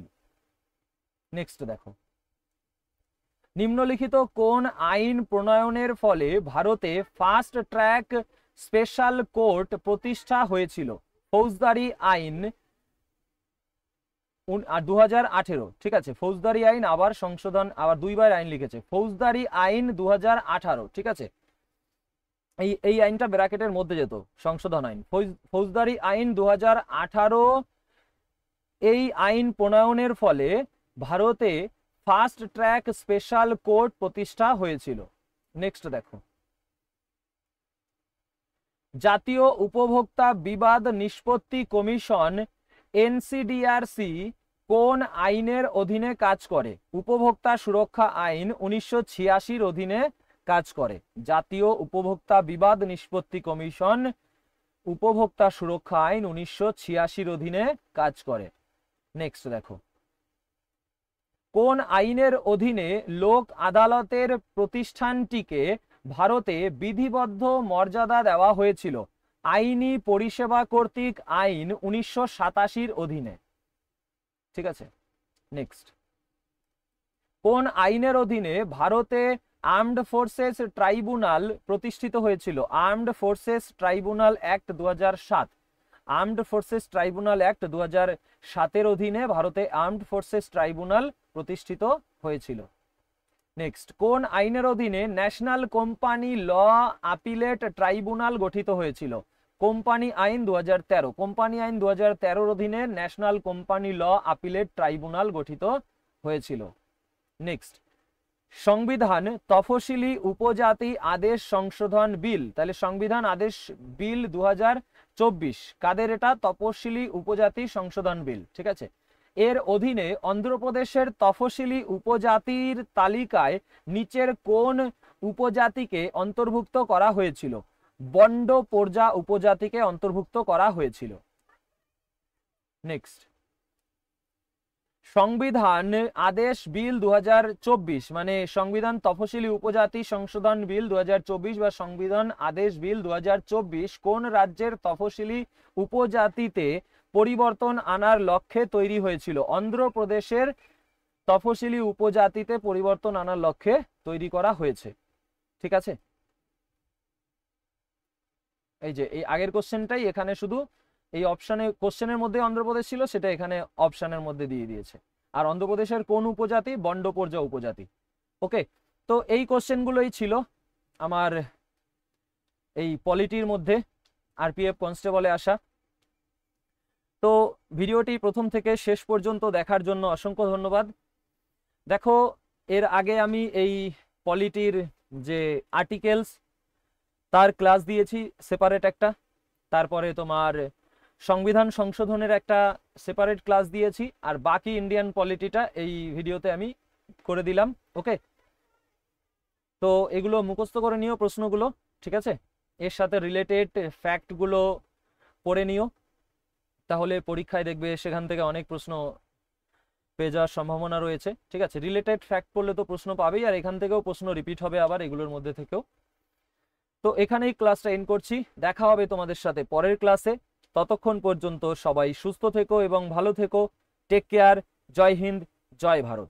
নেক্সট দেখো, নিম্নলিখিত কোন আইন প্রণয়নের ফলে ভারতে ফাস্ট ট্র্যাক স্পেশাল কোর্ট প্রতিষ্ঠা হয়েছিল? ফৌজদারি আইন 2018। ঠিক আছে, ফৌজদারি আইন আবার সংশোধন, আবার দুইবার আইন লিখেছে, ফৌজদারি আইন 2018। ঠিক আছে, এই আইনটা ব্র্যাকেটের মধ্যে যেত, সংশোধন আইন, ফৌজদারি আইন 2018। এই আইন প্রণয়নের ফলে ভারতে ফাস্ট ট্র্যাক স্পেশাল কোর্ট প্রতিষ্ঠা হয়েছিল। নেক্সট দেখো, জাতীয় উপভোক্তা বিবাদ নিষ্পত্তি কমিশন এনসিডিআরসি কোন আইনের অধীনে কাজ করে? উপভোক্তা সুরক্ষা আইন 1986-র অধীনে কাজ করে। জাতীয় উপভোক্তা বিবাদ নিষ্পত্তি কমিশন উপভোক্তা সুরক্ষা আইন 1986-র অধীনে কাজ করে। নেক্সট দেখো, কোন আইনের অধীনে লোক আদালতের প্রতিষ্ঠানটিকে ভারতে বিধিবদ্ধ মর্যাদা দেওয়া হয়েছিল? আইনি পরিষেবা কর্তৃক আইন 1987-র অধীনে। ঠিক আছে, নেক্সট, কোন আইনের অধীনে ভারতে আর্মড ফোর্সেস ট্রাইব্যুনাল প্রতিষ্ঠিত হয়েছিল? Armed forces tribunal act 2007। Armed forces tribunal act 2007-এর অধীনে ভারতে আর্মড ফোর্সেস ট্রাইব্যুনাল প্রতিষ্ঠিত হয়েছিল। নেক্সট, কোন আইনের অধীনে National Company Law Appellate Tribunal গঠিত হয়েছিল? কোম্পানি আইন 2013। কোম্পানি আইন 2013-র অধীনে National Company Law Appellate Tribunal গঠিত হয়েছিল। নেক্সট, সংবিধান তফসিলি উপজাতি আদেশ সংশোধন বিল, তাহলে সংবিধান আদেশ বিল 2024 কাদের এটা? তপশিলি উপজাতি সংশোধন বিল। ঠিক আছে, এর অধীনে অন্ধ্রপ্রদেশের তফসিলি উপজাতির তালিকায় নিচের কোন উপজাতিকে অন্তর্ভুক্ত করা হয়েছিল? বন্ড পর্জা উপজাতিকে অন্তর্ভুক্ত করা হয়েছিল। নেক্সট, সংবিধান আদেশ বিল 2024 মানে সংবিধান তফসিলি উপজাতি সংশোধন বিল 2024 বা সংবিধান আদেশ বিল 2024 কোন রাজ্যের তফসিলি উপজাতিতে পরিবর্তন আনার লক্ষ্যে তৈরি হয়েছিল? অন্ধ্রপ্রদেশের তফসিলি উপজাতিতে পরিবর্তন আনার লক্ষ্যে তৈরি করা হয়েছে। ঠিক আছে, এই যে এই আগের কোশ্চেনটাই এখানে শুধু এই অপশনে, কোশ্চেনের মধ্যে অন্ধ্রপ্রদেশ ছিল, সেটা এখানে অপশনের মধ্যে দিয়ে দিয়েছে। আর অন্ধ্রপ্রদেশের কোন উপজাতি? বন্ডপর্জা উপজাতি। ওকে, তো এই কোশ্চেনগুলোই ছিল আমার এই পলিটির মধ্যে আরপিএফ কনস্টেবলে আসা। তো ভিডিওটি প্রথম থেকে শেষ পর্যন্ত দেখার জন্য অসংখ্য ধন্যবাদ। দেখো, এর আগে আমি এই পলিটির যে আর্টিকেলস তার ক্লাস দিয়েছি সেপারেট একটা, তারপরে তোমার সংবিধান সংশোধনের একটা সেপারেট ক্লাস দিয়েছি, আর বাকি ইন্ডিয়ান পলিটিটা এই ভিডিওতে আমি করে দিলাম। ওকে, তো এগুলো মুখস্থ করে নিও প্রশ্নগুলো, ঠিক আছে, এর সাথে রিলেটেড ফ্যাক্টগুলো পড়ে নিও, তাহলে পরীক্ষায় দেখবে সেখান থেকে অনেক প্রশ্ন পেয়ে যাওয়ার সম্ভাবনা রয়েছে। ঠিক আছে, রিলেটেড ফ্যাক্ট পড়লে তো প্রশ্ন পাবেই, আর এখান থেকেও প্রশ্ন রিপিট হবে আবার এগুলোর মধ্যে থেকেও। তো এখানেই ক্লাসটা এন্ড করছি, দেখা হবে তোমাদের সাথে পরের ক্লাসে। ততক্ষণ পর্যন্ত সবাই সুস্থ থেকো এবং ভালো থেকো। Take care. জয় হিন্দ, জয় ভারত।